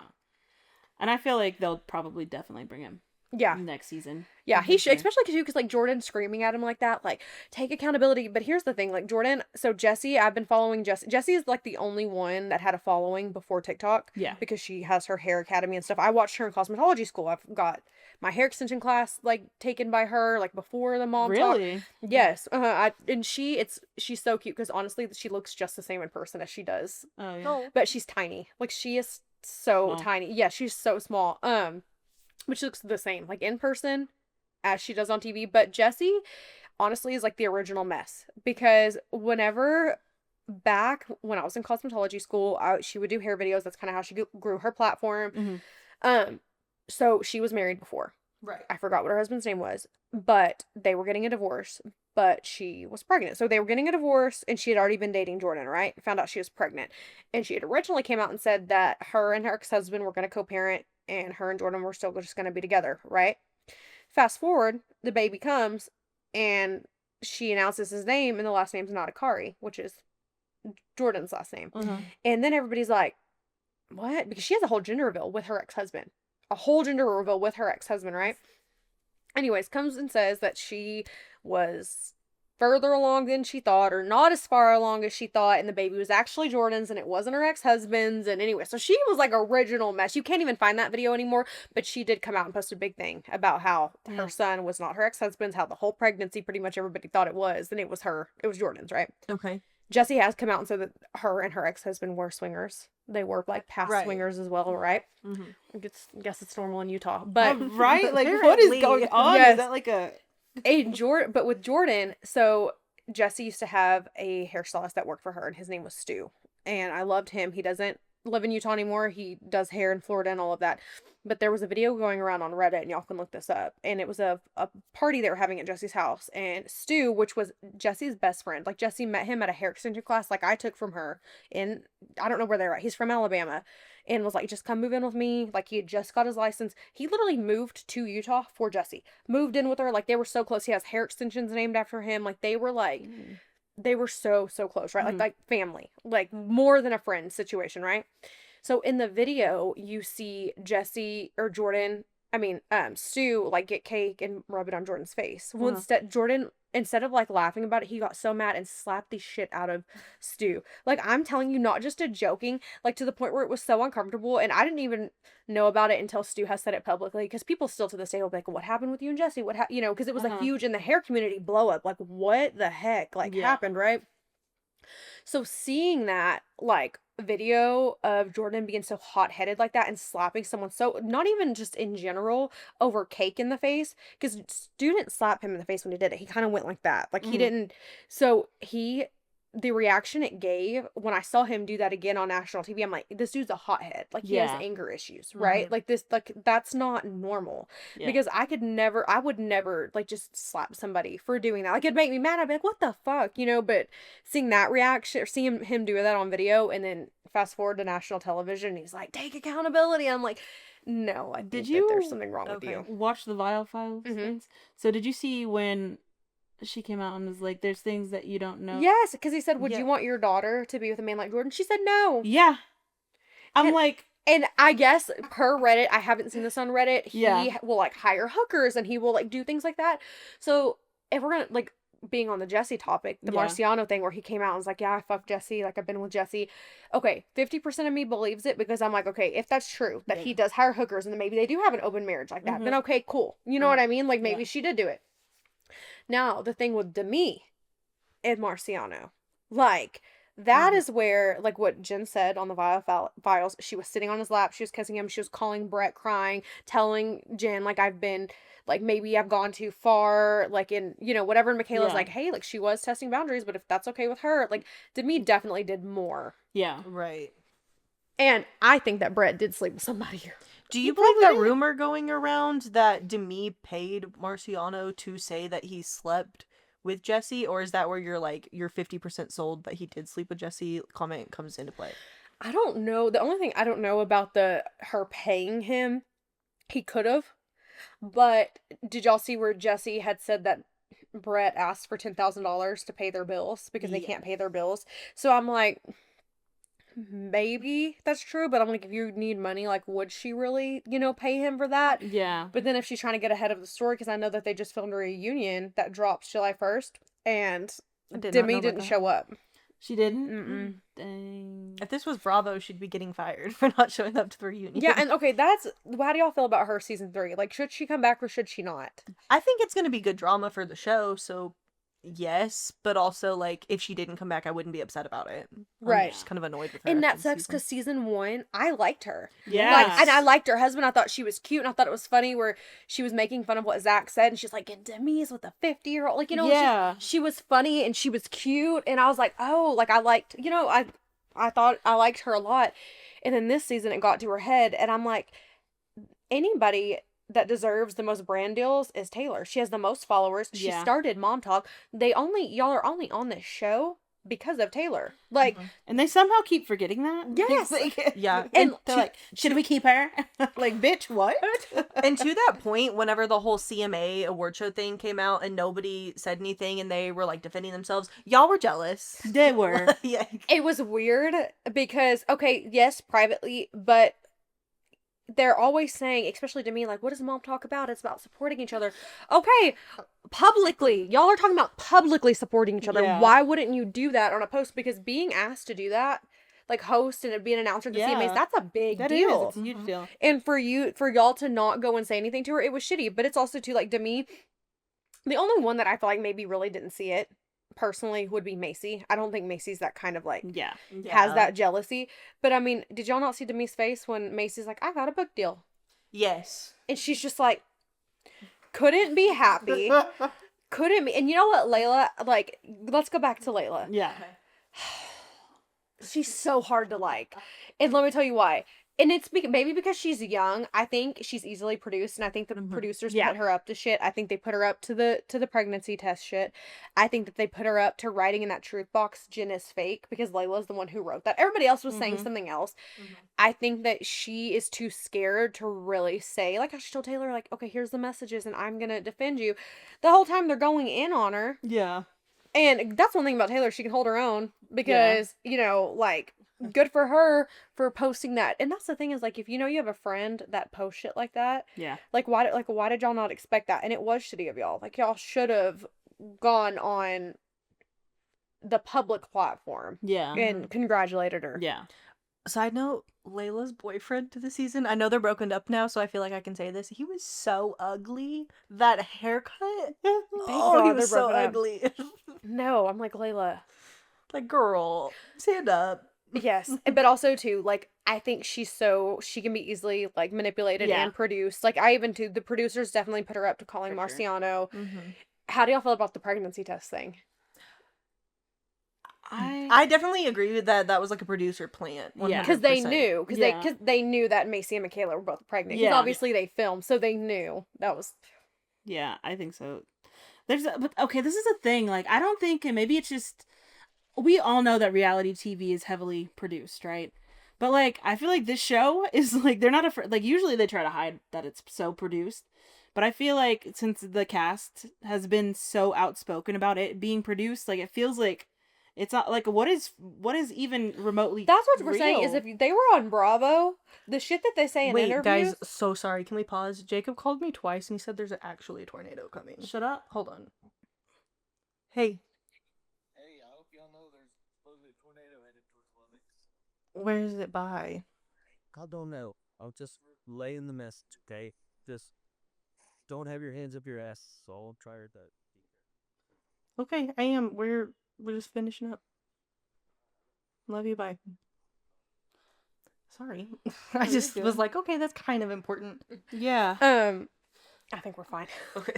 And I feel like they'll probably definitely bring him Yeah. next season. Yeah, he should, Sure. especially because like Jordan screaming at him like that, like take accountability. But here's the thing, like Jordan. So Jessie, I've been following Jessie. Jessie is like the only one that had a following before TikTok. Yeah. because she has her hair academy and stuff. I watched her in cosmetology school. I've got my hair extension class like taken by her like before the mom talk. Really? Yes. She's so cute because honestly, she looks just the same in person as she does. Oh yeah. Oh. But she's tiny. Like she is so Small. tiny. Yeah, she's so small. But she looks the same like in person as she does on TV. But Jessie, honestly, is like the original mess because back when I was in cosmetology school, she would do hair videos. That's kind of how she grew her platform. So she was married before. Right. I forgot what her husband's name was, but they were getting a divorce. But she was pregnant. So they were getting a divorce and she had already been dating Jordan, right? Found out she was pregnant. And she had originally came out and said that her and her ex-husband were going to co-parent and her and Jordan were still just going to be together, right? Fast forward, the baby comes and she announces his name and the last name's not Akari, which is Jordan's last name. And then everybody's like, what? Because she has a whole gender reveal with her ex-husband. Right? Anyways, comes and says that she was further along than she thought, or not as far along as she thought, and the baby was actually Jordan's and it wasn't her ex-husband's. And anyway, so she was like original mess. You can't even find that video anymore, but she did come out and post a big thing about how her son was not her ex-husband's, how the whole pregnancy pretty much everybody thought it was, and it was Jordan's, right? Okay. Jessie has come out and said that her and her ex-husband were swingers. They were like past swingers as well, right? I guess it's normal in Utah, but right? Like what is Apparently. going on? Yes. Is that like a but with Jordan, so Jessie used to have a hairstylist that worked for her, and his name was Stu. And I loved him. He doesn't live in Utah anymore. He does hair in Florida and all of that. But there was a video going around on Reddit, and y'all can look this up. And it was a party they were having at Jessie's house. And Stu, which was Jessie's best friend, like Jessie met him at a hair extension class like I took from her. And I don't know where they're at. He's from Alabama. And was like, just come move in with me. Like, he had just got his license. He literally moved to Utah for Jessie. Moved in with her. Like, they were so close. He has hair extensions named after him. Like, they were like, they were so close, right? Like family. Like, more than a friend situation, right? So, in the video, you see Stu, like, get cake and rub it on Jordan's face. Well, instead of like laughing about it, he got so mad and slapped the shit out of Stu. Like, I'm telling you, not just a joking, like to the point where it was so uncomfortable. And I didn't even know about it until Stu has said it publicly, because people still to this day will be like, what happened with you and Jessie? Because it was a huge in the hair community blow up. Like, what the heck happened, right? So seeing that like video of Jordan being so hot-headed like that and slapping someone, so not even just in general over cake in the face, because Stu didn't slap him in the face when he did it. He kind of went like that, like he didn't. So the reaction it gave when I saw him do that again on national TV, I'm like, this dude's a hothead. Like, he has anger issues, right? Like, that's not normal. Because I would never, like, just slap somebody for doing that. Like, it'd make me mad. I'd be like, what the fuck, But seeing that reaction, or seeing him do that on video, and then fast forward to national television, and he's like, take accountability. I'm like, no, I think that there's something wrong with you. watch the Vial Files things? So did you see when she came out and was like, there's things that you don't know? Yes, because he said, would you want your daughter to be with a man like Jordan? She said no. Yeah. And I guess per Reddit, I haven't seen this on Reddit, he will like hire hookers and he will like do things like that. So if we're gonna like being on the Jessie topic, the Marciano thing where he came out and was like, yeah, I fucked Jessie, like I've been with Jessie. Okay, 50% of me believes it, because I'm like, okay, if that's true, that he does hire hookers and then maybe they do have an open marriage like that, then okay, cool. You know what I mean? Like maybe she did do it. Now, the thing with Demi and Marciano, Like, that is where, like what Jen said on the files, she was sitting on his lap, she was kissing him, she was calling Brett crying, telling Jen, like, I've been, like, maybe I've gone too far, like, in, whatever. And Michaela's Yeah. like, hey, like, she was testing boundaries, but if that's okay with her, like, Demi definitely did more. Yeah. Right. And I think that Brett did sleep with somebody. Do you believe that rumor going around that Demi paid Marciano to say that he slept with Jesse, or is that where you're 50% sold that he did sleep with Jesse comment comes into play? I don't know. The only thing I don't know about her paying him, he could have. But did y'all see where Jesse had said that Brett asked for $10,000 to pay their bills because they can't pay their bills? So I'm like, maybe that's true, but I'm like, if you need money, like, would she really, pay him for that? Yeah. But then if she's trying to get ahead of the story, because I know that they just filmed a reunion that drops July 1st, and Demi didn't show up. She didn't? Mm-mm. Dang. If this was Bravo, she'd be getting fired for not showing up to the reunion. Yeah, and okay, how do y'all feel about her season 3? Like, should she come back or should she not? I think it's going to be good drama for the show, so yes, but also, like, if she didn't come back, I wouldn't be upset about it. Right. I'm just kind of annoyed with her. And that after the sucks season. because season 1, I liked her. Yeah. Like, and I liked her husband. I thought she was cute, and I thought it was funny where she was making fun of what Zach said, and she's like, and Demi's with a 50-year-old. Like, Yeah. she was funny, and she was cute, and I was like, oh, like, I liked, I thought I liked her a lot. And then this season, it got to her head, and I'm like, anybody that deserves the most brand deals is Taylor. She has the most followers. She started Mom Talk. Y'all are only on this show because of Taylor. Like, and they somehow keep forgetting that. yes. Yeah. And they're like, should we keep her? Like, bitch, what? And to that point, whenever the whole CMA award show thing came out and nobody said anything and they were like defending themselves, y'all were jealous. They were. Yeah. It was weird because, okay, yes, privately, but they're always saying, especially to me, like, what does Mom Talk about? It's about supporting each other. Okay, publicly. Y'all are talking about publicly supporting each other. Yeah. Why wouldn't you do that on a post? Because being asked to do that, like host and be an announcer at the CMAs, that's a big deal. It's a huge deal. And for y'all to not go and say anything to her, it was shitty. But it's also too, like, to me, the only one that I feel like maybe really didn't see it personally would be Macy. I don't think Macy's that kind of like has that jealousy. But I mean, did y'all not see Demi's face when Macy's like, I got a book deal? Yes. And she's just like, couldn't be happy. Couldn't be. And you know what, Layla, like, let's go back to Layla. Yeah. She's so hard to like. And let me tell you why. And it's maybe because she's young. I think she's easily produced, and I think the producers put her up to shit. I think they put her up to the pregnancy test shit. I think that they put her up to writing in that truth box, Jen is fake, because Layla's the one who wrote that. Everybody else was saying something else. I think that she is too scared to really say, like, I should tell Taylor, like, okay, here's the messages, and I'm gonna defend you. The whole time they're going in on her. Yeah. And that's one thing about Taylor, she can hold her own because, like, good for her for posting that. And that's the thing is, like, if you have a friend that posts shit like that, like, why did y'all not expect that? And it was shitty of y'all. Like, y'all should have gone on the public platform and congratulated her. Yeah. Side note, Layla's boyfriend to the season, I know they're broken up now, so I feel like I can say this. He was so ugly. That haircut. God, he was so broken up. ugly. No, I'm like, Layla. Like, girl, stand up. Yes. But also, too, like, I think she can be easily, like, manipulated and produced. Like, the producers definitely put her up to calling Marciano. How do y'all feel about the pregnancy test thing? I definitely agree with that. That was like a producer plant. 100%. Because they knew. Because they knew that Macy and Michaela were both pregnant. Because obviously they filmed, so they knew. That was... Yeah, I think so. But okay, this is a thing. Like, I don't think, and maybe it's just... We all know that reality TV is heavily produced, right? But, like, I feel like this show is, like, they're not afraid... Like, usually they try to hide that it's so produced. But I feel like since the cast has been so outspoken about it being produced, like, it feels like it's not, like, what is even remotely That's what we're real? saying, is if they were on Bravo, the shit that they say in interviews... guys, so sorry. Can we pause? Jacob called me twice and he said there's actually a tornado coming. Shut up. Hold on. Hey. Hey, I hope y'all know there's supposedly a tornado headed towards Lubbock. Where is it by? I don't know. I'll just lay in the mist, okay? Just don't have your hands up your ass, so I'll try to... Okay, I am. We're just finishing up. Love you. Bye. Sorry. I just was like, okay, that's kind of important. Yeah. I think we're fine. Okay.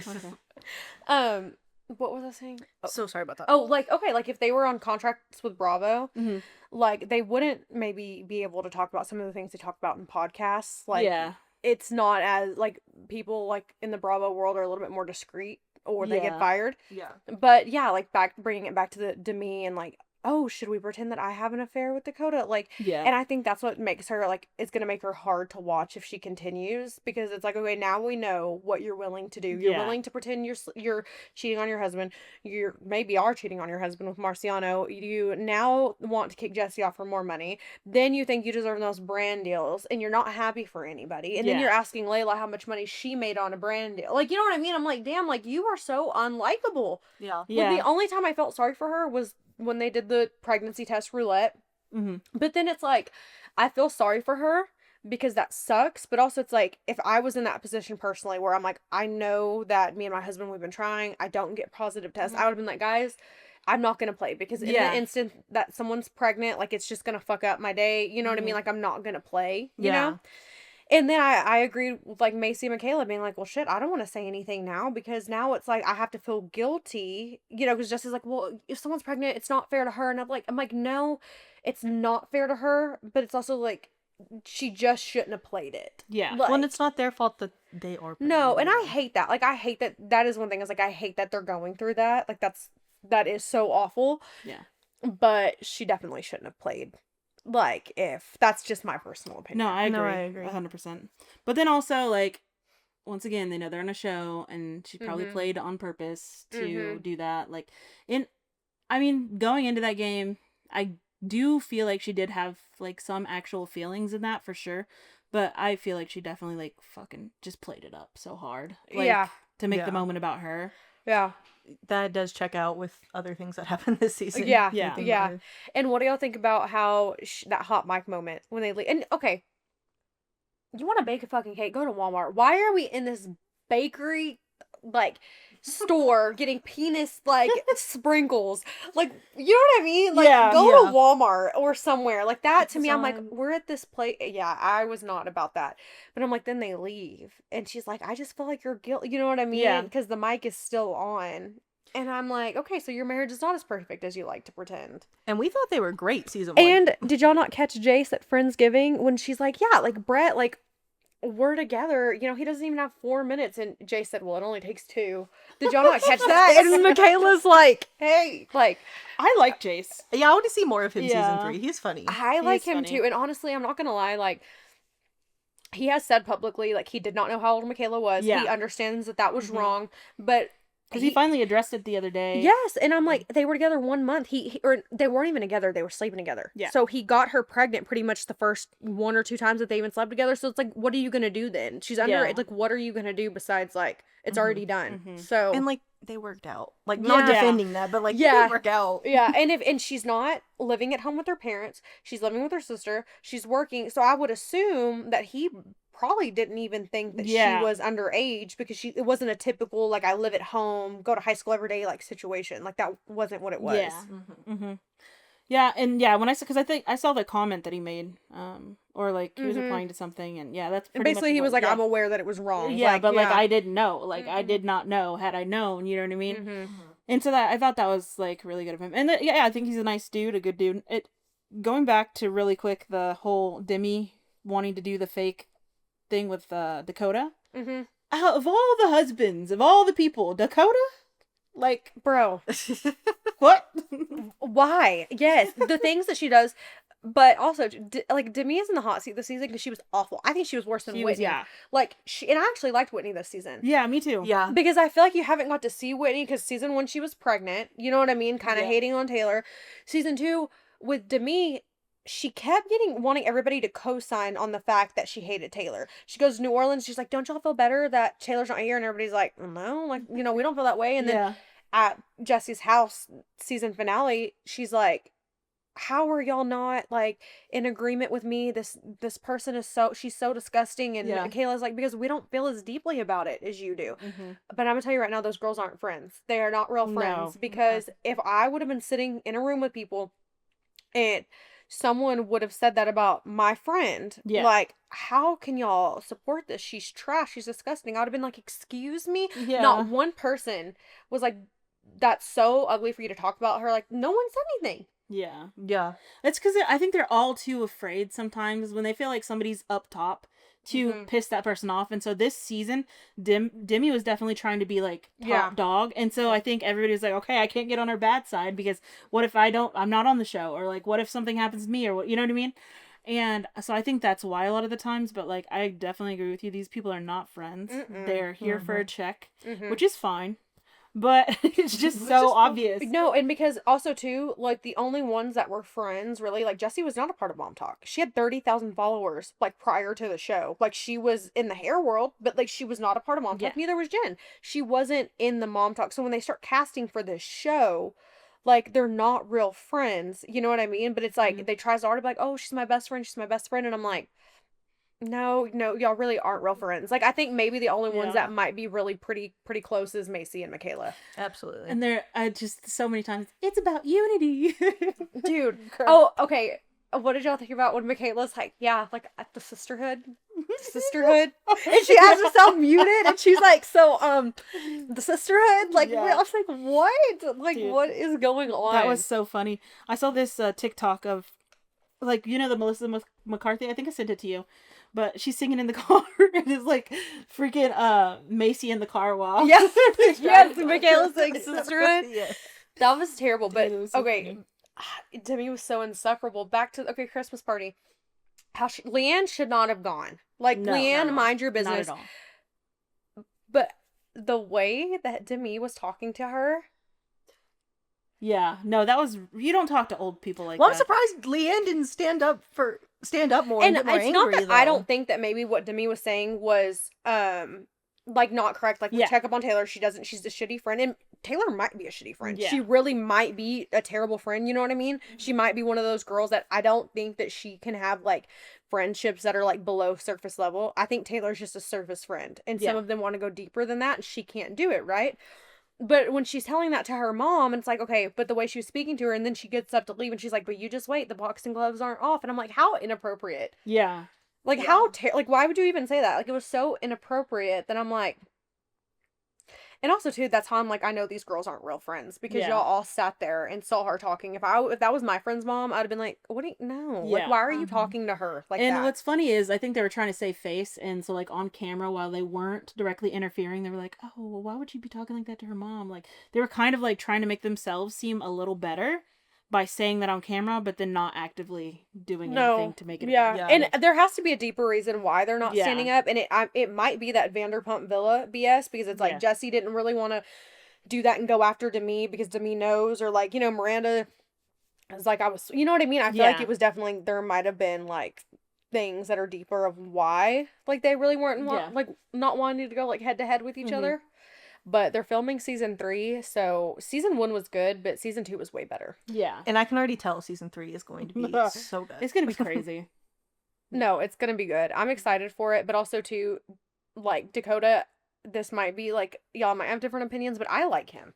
What was I saying? So sorry about that. Oh, like, okay, like if they were on contracts with Bravo, Mm-hmm. like they wouldn't maybe be able to talk about some of the things they talk about in podcasts. Like, yeah. it's not as, like, people like in the Bravo world are a little bit more discreet or they get Yeah. fired. Yeah. But yeah, like bringing it back to the Demi and like, oh, should we pretend that I have an affair with Dakota? Like, Yeah. and I think that's what makes her, like, it's gonna make her hard to watch if she continues, because it's like, okay, now we know what you're willing to do. You're Yeah. willing to pretend you're cheating on your husband. You maybe are cheating on your husband with Marciano. You now want to kick Jesse off for more money. Then you think you deserve those brand deals, and you're not happy for anybody. And then Yeah. you're asking Layla how much money she made on a brand deal. Like, you know what I mean? I'm like, damn, like, you are so unlikable. Yeah. Yeah. Like, the only time I felt sorry for her was when they did the pregnancy test roulette. Mm-hmm. But then it's like, I feel sorry for her because that sucks. But also it's like, if I was in that position personally where I'm like, I know that me and my husband, we've been trying, I don't get positive tests, I would have been like, guys, I'm not going to play, because in Yeah. the instant that someone's pregnant, like, it's just going to fuck up my day. You know what I mean? Like, I'm not going to play, you know? And then I agreed with, like, Macy and Michaela being like, well, shit, I don't want to say anything now, because now it's like I have to feel guilty, you know, because Jesse's like, well, if someone's pregnant, it's not fair to her. And I'm like, no, it's not fair to her, but it's also like, she just shouldn't have played it. Yeah. Like, Well, and it's not their fault that they are. no, and I pregnant. hate that. Like, I hate that. That is one thing. Is like, I hate that they're going through that. Like, that is so awful. Yeah. But she definitely shouldn't have played. Like, if that's just my personal opinion. No, I agree. No, I agree. 100%. But then also, like, once again, they know they're on a show, and she probably Mhm. played on purpose to Mhm. do that. Like, I mean, going into that game, I do feel like she did have, like, some actual feelings in that, for sure. But I feel like she definitely, like, fucking just played it up so hard. Like, Yeah. to make the Yeah. moment about her. Yeah. That does check out with other things that happened this season. Yeah. Yeah. Anything Yeah. better. And what do y'all think about how that hot mic moment when they leave? And okay, you want to bake a fucking cake? Go to Walmart. Why are we in this bakery, like, store getting penis, like, sprinkles? Like, you know what I mean? Like, Yeah. go Yeah. to Walmart or somewhere like that. To me, I'm like, Amazon. we're at this place. Yeah, I was not about that. But I'm like, then they leave, and she's like, I just feel like you're guilty. You know what I mean? Yeah. Because the mic is still on. And I'm like, okay, so your marriage is not as perfect as you like to pretend. And we thought they were great season one. And did y'all not catch Jace at Friendsgiving when she's like, yeah, like, Brett, like, we're together. You know, he doesn't even have 4 minutes. And Jace said, well, it only takes 2. Did y'all not catch that? And Michaela's like, hey, like, I like Jace. Yeah, I want to see more of him Yeah. season 3. He's funny. I like is him funny. too. And honestly, I'm not going to lie, like, he has said publicly, like, he did not know how old Michaela was. Yeah. He understands that was Mhm. wrong. But Because he finally addressed it the other day. yes, and I'm like, they were together 1 month. Or they weren't even together. They were sleeping together. Yeah. So he got her pregnant pretty much the first 1 or 2 times that they even slept together. So it's like, what are you gonna do then? She's under Yeah. like, what are you gonna do besides like, it's already done. Mhm. So And like they worked out. Like not Yeah. defending that, but like Yeah. they work out. yeah, and she's not living at home with her parents. She's living with her sister. She's working. So I would assume that he probably didn't even think that Yeah. she was underage, because it wasn't a typical, like, I live at home, go to high school every day, like, situation. Like, that wasn't what it was. Yeah. Mm-hmm. Yeah, and yeah, when because I think I saw the comment that he made, or like he was Mhm. replying to something, and yeah, that's And pretty basically much he what- was like, yeah. I'm aware that it was wrong. Yeah, but like yeah. I didn't know, like I Mhm. did not know. Had I known, you know what I mean? Mhm. And so that I thought that was like really good of him, and yeah, I think he's a nice dude, a good dude. Going back to really quick the whole Demi wanting to do the fake thing with Dakota. Mhm. Out of all the husbands, of all the people, Dakota, like Bro, what? why? Yes, the things that she does, but also like, Demi is in the hot seat this season because she was awful. I think she was worse than She was, Whitney. yeah, Like, and I actually liked Whitney this season. yeah, me too. Yeah. Because I feel like you haven't got to see Whitney, because season 1 she was pregnant. You know what I mean? Kind of Yeah. hating on Taylor. Season 2 with Demi, she kept wanting everybody to co-sign on the fact that she hated Taylor. She goes to New Orleans. She's like, don't y'all feel better that Taylor's not here? And everybody's like, no, like, you know, we don't feel that way. And then yeah, at Jesse's house season finale, she's like, how are y'all not like in agreement with me? This person is she's so disgusting. And Yeah. Kayla's like, because we don't feel as deeply about it as you do. mm-hmm. But I'm gonna tell you right now, those girls aren't friends. They are not real friends. No. Because if I would have been sitting in a room with people and someone would have said that about my friend. Yeah. Like, how can y'all support this? She's trash. She's disgusting. I would have been like, excuse me? Yeah. Not one person was like, that's so ugly for you to talk about her. Like, no one said anything. Yeah. Yeah. It's because I think they're all too afraid sometimes when they feel like somebody's up top to piss that person off. And so this season, Demi was definitely trying to be like top dog. And so I think everybody was like, okay, I can't get on her bad side because what if I'm not on the show? Or like, what if something happens to me? Or what, you know what I mean? And so I think that's why a lot of the times, but like, I definitely agree with you. These people are not friends. They're here for a check, which is fine. But it's just so obvious. No, and because also too, like the only ones that were friends really, like Jessie was not a part of Mom Talk. She had 30,000 followers like prior to the show. Like she was in the hair world, but like she was not a part of Mom Talk. Neither was Jen. She wasn't in the Mom Talk. So when they start casting for this show, like they're not real friends. You know what I mean? But it's like they try so hard to be like, oh, she's my best friend. She's my best friend, and I'm like, no, y'all really aren't real friends. Like, I think maybe the only ones that might be really pretty close is Macy and Michaela. Absolutely. And they're just so many times, it's about unity. Dude. Oh, okay. What did y'all think about when Michaela's like, yeah, like at the sisterhood? Sisterhood? And she has herself muted and she's like, so, the sisterhood? Like, I was like, what? Like, dude, what is going on? That was so funny. I saw this TikTok of, like, you know, the Melissa McCarthy? I think I sent it to you. But she's singing in the car and it's like freaking Macy in the car while. Yes, yes, Michaela saying sisterhood. Yes. That was terrible. But dude, so okay, funny. Demi was so insufferable. Back to Christmas party. Leanne should not have gone. Like, no, Leanne, mind your business. Not at all. But the way that Demi was talking to her. Yeah, no, that was, you don't talk to old people like well, that. I'm surprised Leanne didn't stand up more. And get more it's angry, not that though. I don't think that maybe what Demi was saying was like not correct. Like, we check up on Taylor, she's a shitty friend, and Taylor might be a shitty friend. She really might be a terrible friend, you know what I mean? She might be one of those girls that I don't think that she can have like friendships that are like below surface level. I think Taylor's just a surface friend, and some of them want to go deeper than that, and she can't do it, right? But when she's telling that to her mom, and it's like, okay, but the way she was speaking to her, and then she gets up to leave, and she's like, but you just wait, the boxing gloves aren't off. And I'm like, how inappropriate. Yeah. Like, like, why would you even say that? Like, it was so inappropriate that I'm like, and also, too, that's how I'm like, I know these girls aren't real friends, because y'all all sat there and saw her talking. If that was my friend's mom, I'd have been like, what do you, no. Like, why are you talking to her like that? And what's funny is, I think they were trying to save face, and so, like, on camera, while they weren't directly interfering, they were like, oh, well, why would you be talking like that to her mom? Like, they were kind of, like, trying to make themselves seem a little better by saying that on camera, but then not actively doing anything to make it. Yeah, and there has to be a deeper reason why they're not standing up, and it might be that Vanderpump Villa BS, because it's like Jesse didn't really want to do that and go after Demi because Demi knows, or like, you know, Miranda is like, you know what I mean? I feel like it was definitely, there might have been like things that are deeper of why, like, they really weren't like not wanting to go like head to head with each other. But they're filming season 3, so season 1 was good, but season 2 was way better. Yeah. And I can already tell season 3 is going to be so good. It's going to be crazy. No, it's going to be good. I'm excited for it, but also, too, like, Dakota, this might be, like, y'all might have different opinions, but I like him.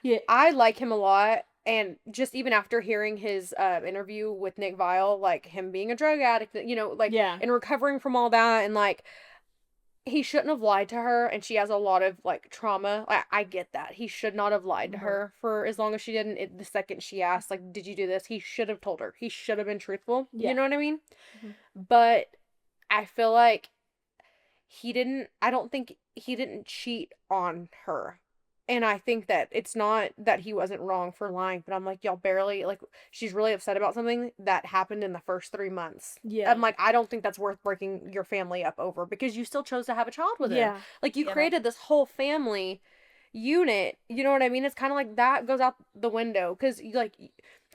Yeah. I like him a lot, and just even after hearing his interview with Nick Viall, like, him being a drug addict, you know, like, and recovering from all that, and, like, he shouldn't have lied to her, and she has a lot of, like, trauma. I get that. He should not have lied to her for as long as she didn't. The second she asked, like, did you do this? He should have told her. He should have been truthful. You know what I mean? But I feel like I don't think he didn't cheat on her. And I think that it's not that he wasn't wrong for lying, but I'm like, y'all barely, like, she's really upset about something that happened in the first 3 months. Yeah. I'm like, I don't think that's worth breaking your family up over, because you still chose to have a child with him. Like, you created this whole family unit, you know what I mean? It's kind of like that goes out the window, because, like,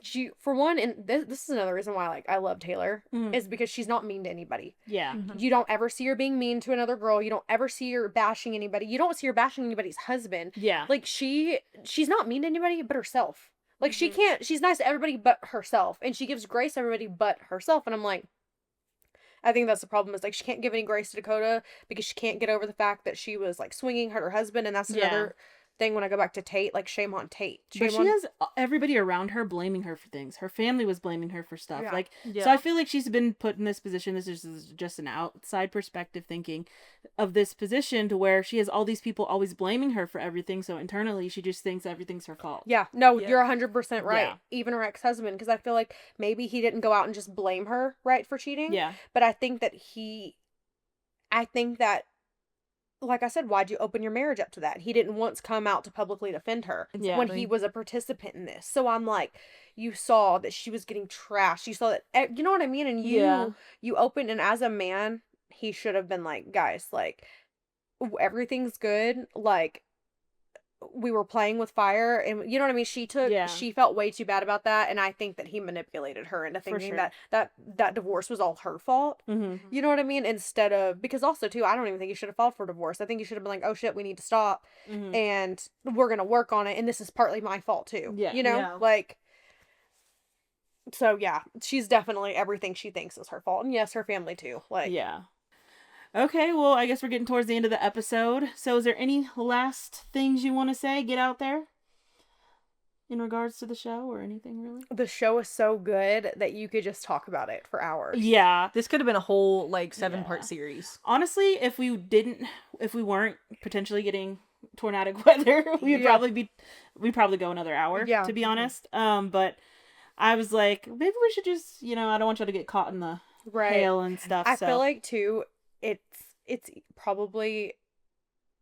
she, for one, and this is another reason why, like, I love Taylor, is because she's not mean to anybody. Yeah. You don't ever see her being mean to another girl. You don't ever see her bashing anybody. You don't see her bashing anybody's husband. Yeah. Like, she's not mean to anybody but herself. Like, she's nice to everybody but herself. And she gives grace to everybody but herself. And I'm like, I think that's the problem, is, like, she can't give any grace to Dakota because she can't get over the fact that she was, like, swinging her husband, and that's another thing when I go back to Tate, like shame on Tate. Shame But she on... has everybody around her blaming her for things. Her family was blaming her for stuff. Yeah. Like, Yeah. so I feel like she's been put in this position. This is just an outside perspective thinking of this position to where she has all these people always blaming her for everything. So internally, she just thinks everything's her fault. Yeah, no, Yeah. you're 100% right. Yeah. Even her ex-husband, because I feel like maybe he didn't go out and just blame her, right, for cheating. Yeah. But I think that, like I said, why'd you open your marriage up to that? He didn't once come out to publicly defend her when Exactly. he was a participant in this. So I'm like, you saw that she was getting trashed. You saw that, you know what I mean? And Yeah. you opened, and as a man, he should have been like, guys, like, everything's good. Like, we were playing with fire, and you know what I mean? She felt way too bad about that, and I think that he manipulated her into thinking sure. that divorce was all her fault. Mm-hmm. You know what I mean? Instead of, because also too, I don't even think he should have filed for divorce. I think he should have been like, oh shit, we need to stop, Mm-hmm. and we're gonna work on it, and this is partly my fault too. Yeah. You know, Yeah. like, so yeah, she's definitely, everything she thinks is her fault, and yes, her family too. Like, Yeah. Okay, well, I guess we're getting towards the end of the episode. So is there any last things you want to say, get out there in regards to the show or anything really? the show is so good that you could just talk about it for hours. Yeah. This could have been a whole like 7-part Yeah. series. Honestly, if we weren't potentially getting tornadic weather, we'd probably go another hour, Yeah. to be honest. But I was like, maybe we should just, I don't want y'all to get caught in the Right. hail and stuff. I so. feel like too, it's probably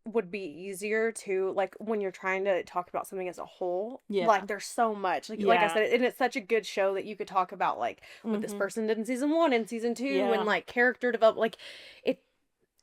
would be easier to, like, when you're trying to talk about something as a whole. Yeah. Like, there's so much. Like I Yeah. said, and it's such a good show that you could talk about, like, what this Mhm. person did in season 1 and season 2 Yeah. and like character development. Like,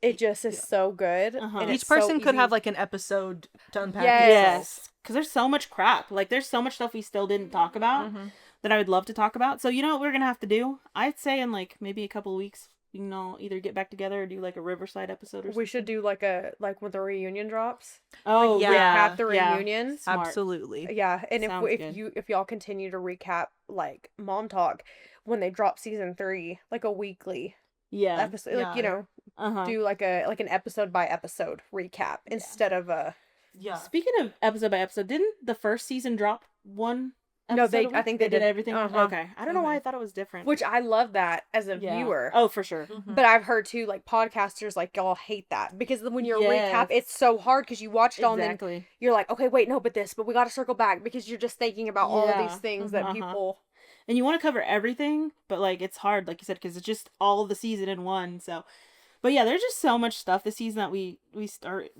it just is so good. Uh-huh. And Each it's so person could easy. have like an episode to unpack. Yes. itself. Because there's so much crap. Like, there's so much stuff we still didn't talk about Mhm. that I would love to talk about. So, you know what we're going to have to do? I'd say in, like, maybe a couple of weeks, we can all either get back together or do, like, a Riverside episode or something. We should do like when the reunion drops. Oh, yeah. yeah. Recap the yeah. reunion. Smart. Absolutely. Yeah, and Sounds if good. if y'all continue to recap like Mom Talk when they drop season 3, like a weekly Yeah. episode, like, you Yeah. know, Uh-huh. do like an episode by episode recap instead of a Yeah. Speaking of episode by episode, didn't the first season drop one No, episode they- a week? I think they did. everything. Uh-huh. Okay. I don't know why I thought it was different. which I love that as a Yeah. viewer. Oh, for sure. Mhm. But I've heard too, like, podcasters, like, y'all hate that because when you're Yes. recap, it's so hard because you watch it all and then Exactly. you're like, okay, wait, no, but we got to circle back because you're just thinking about all of Yeah. these things that Uh-huh. people. And you want to cover everything, but, like, it's hard, like you said, because it's just all of the season in one. So, but yeah, there's just so much stuff this season that we start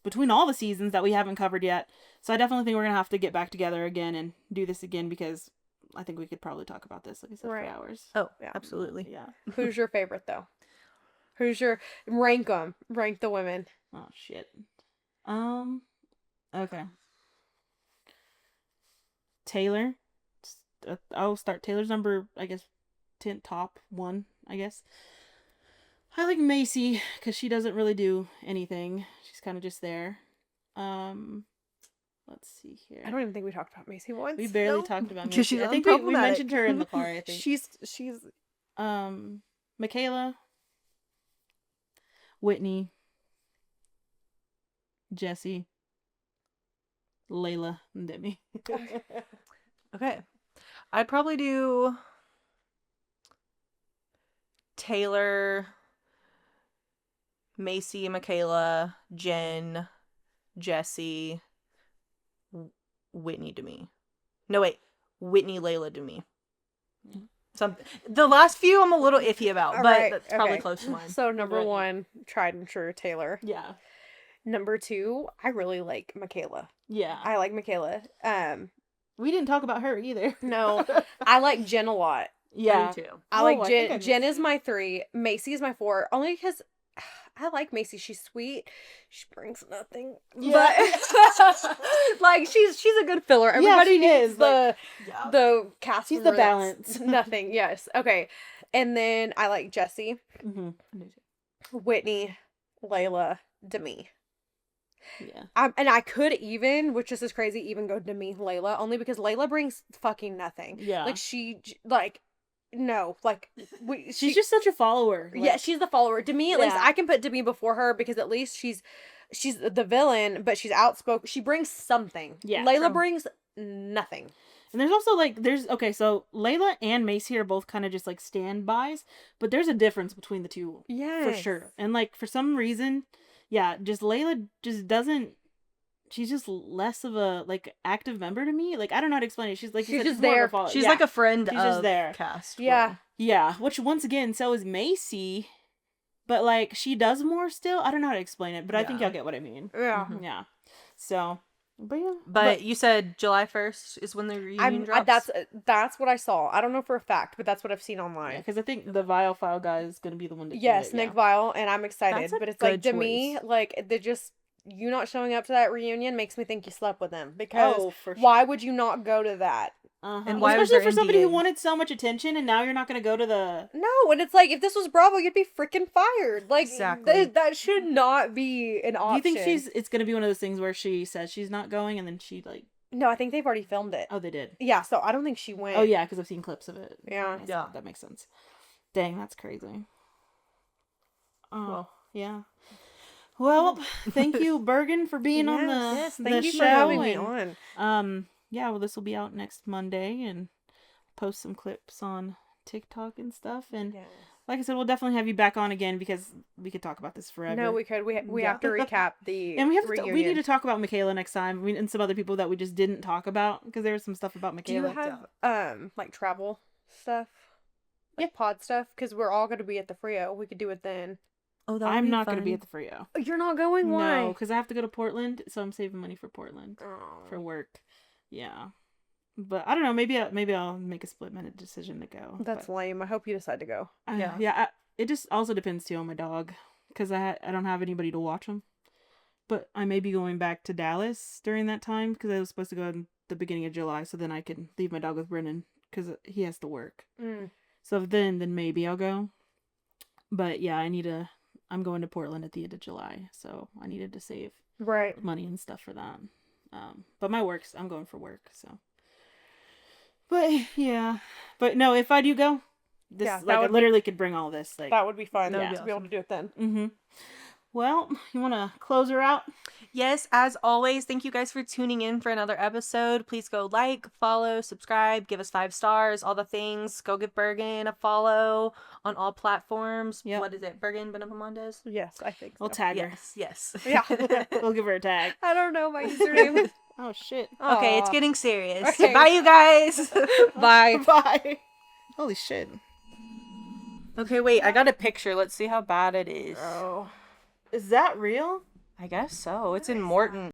between all the seasons that we haven't covered yet. So I definitely think we're gonna have to get back together again and do this again because I think we could probably talk about this, like I said, Right. for hours. Oh, Yeah. absolutely. Yeah. Who's your favorite though? Who's your rank them? Rank the women. Oh shit. Okay. Taylor. I'll start Taylor's number, I guess, top 1, I guess. I like Macy because she doesn't really do anything. She's kind of just there. Let's see here. I don't even think we talked about Macy once. We barely Nope. talked about 'Cause Macy. she's I think we unproblematic. mentioned her in the car, I think. she's Michaela, Whitney, Jesse, Layla, and Demi. Okay. I'd probably do Taylor, Macy, Michaela, Jen, Jesse, Whitney to me. No, wait. Whitney, Layla to me. The last few I'm a little iffy about, All but right, that's probably okay. close to mine. So number Right. 1, tried and true, Taylor. Yeah. Number 2, I really like Michaela. Yeah. I like Michaela. We didn't talk about her either. No, I like Jen a lot. Yeah. Me too. I Oh, like I Jen. think I Jen missed is my 3. Macy is my 4. Only because I like Macy. She's sweet. She brings nothing. Yeah. But like she's a good filler. Everybody she needs is, the Yeah. the cast. She's member the that's balance. Nothing. Yes. Okay. And then I like Jessie, Mm-hmm. Whitney, Layla, Demi. Yeah. And I could even, which is crazy, even go Demi, Layla, only because Layla brings fucking nothing. Yeah. Like no, like She's just such a follower. yeah, Like, she's the follower. Demi, at least Yeah. I can put Demi before her because at least she's she's the villain, but she's outspoken. She brings something. Yeah, Layla true. brings nothing. And there's also like okay, so Layla and Macy are both kind of just like standbys, but there's a difference between the two for sure. And like for some reason, yeah, just Layla just doesn't. She's just less of a like active member to me. Like I don't know how to explain it. She's like you She's said, just more of a there. follow- She's yeah. like a friend She's of just there. cast. Yeah. Yeah, which once again, so is Macy, but like she does more still. I don't know how to explain it, but I think Yeah. y'all get what I mean. Yeah. Yeah. So, but yeah. But you said July 1st is when the reunion drops? That's what I saw. I don't know for a fact, but that's what I've seen online. Because I think the Vile File guy is going to be the one to do Yes, it, Nick yeah. Vile, and I'm excited. That's a But it's like, good to me, choice. like, they just, you not showing up to that reunion makes me think you slept with him. Because Oh, for sure. why would you not go to that? And why was Especially there for somebody who NDAs? wanted so much attention, and now you're not going to go to the. No, and it's like, if this was Bravo, you'd be freaking fired. Like, Exactly. that should not be an option. Do you think it's going to be one of those things where she says she's not going, and then she like. No, I think they've already filmed it. Oh, they did. Yeah, so I don't think she went. Oh yeah, because I've seen clips of it. Yeah. Yeah. That makes sense. Dang, that's crazy. Oh, Well. yeah. Well, thank you, Bergen, for being on the Yes, the thank you show. for having me and, on. yeah, well, this will be out next Monday, and post some clips on TikTok and stuff. And like I said, we'll definitely have you back on again because we could talk about this forever. No, we could. We Yeah. have to recap the And we have reunion. we need to talk about Michaela next time. And some other people that we just didn't talk about because there was some stuff about Do you Michaela. have like travel stuff? Like pod stuff? Because we're all going to be at the Frio. We could do it then. Oh, that I'm not going to be at the Frio. Oh, you're not going? Why? No, because I have to go to Portland, so I'm saving money for Portland Oh. for work. Yeah, but I don't know. Maybe I'll make a split-minute decision to go. That's but, lame. I hope you decide to go. Yeah. It just also depends too on my dog because I don't have anybody to watch him. But I may be going back to Dallas during that time because I was supposed to go in the beginning of July, so then I can leave my dog with Brennan because he has to work. Mm. So then maybe I'll go. But yeah, I'm going to Portland at the end of July, so I needed to save Right. money and stuff for that. But I'm going for work, so. But yeah, but no, if I do go, this Yeah, that like I would be- literally could bring all this like. That would be fun That would to be be able to do it then. Mm-hmm. Well, you want to close her out? Yes, as always, thank you guys for tuning in for another episode. Please go like, follow, subscribe, give us 5 stars, all the things. Go give Bergen a follow on all platforms. Yep. What is it? Bergen Benavides? Yes, I think so. We'll tag her. Yes. Yeah. We'll give her a tag. I don't know my username. Oh shit. Okay, it's Aw. getting serious. Okay. Bye, you guys. Bye. Bye. Holy shit. Okay, wait, I got a picture. Let's see how bad it is. Oh. Is that real? I guess so. It's in Morton.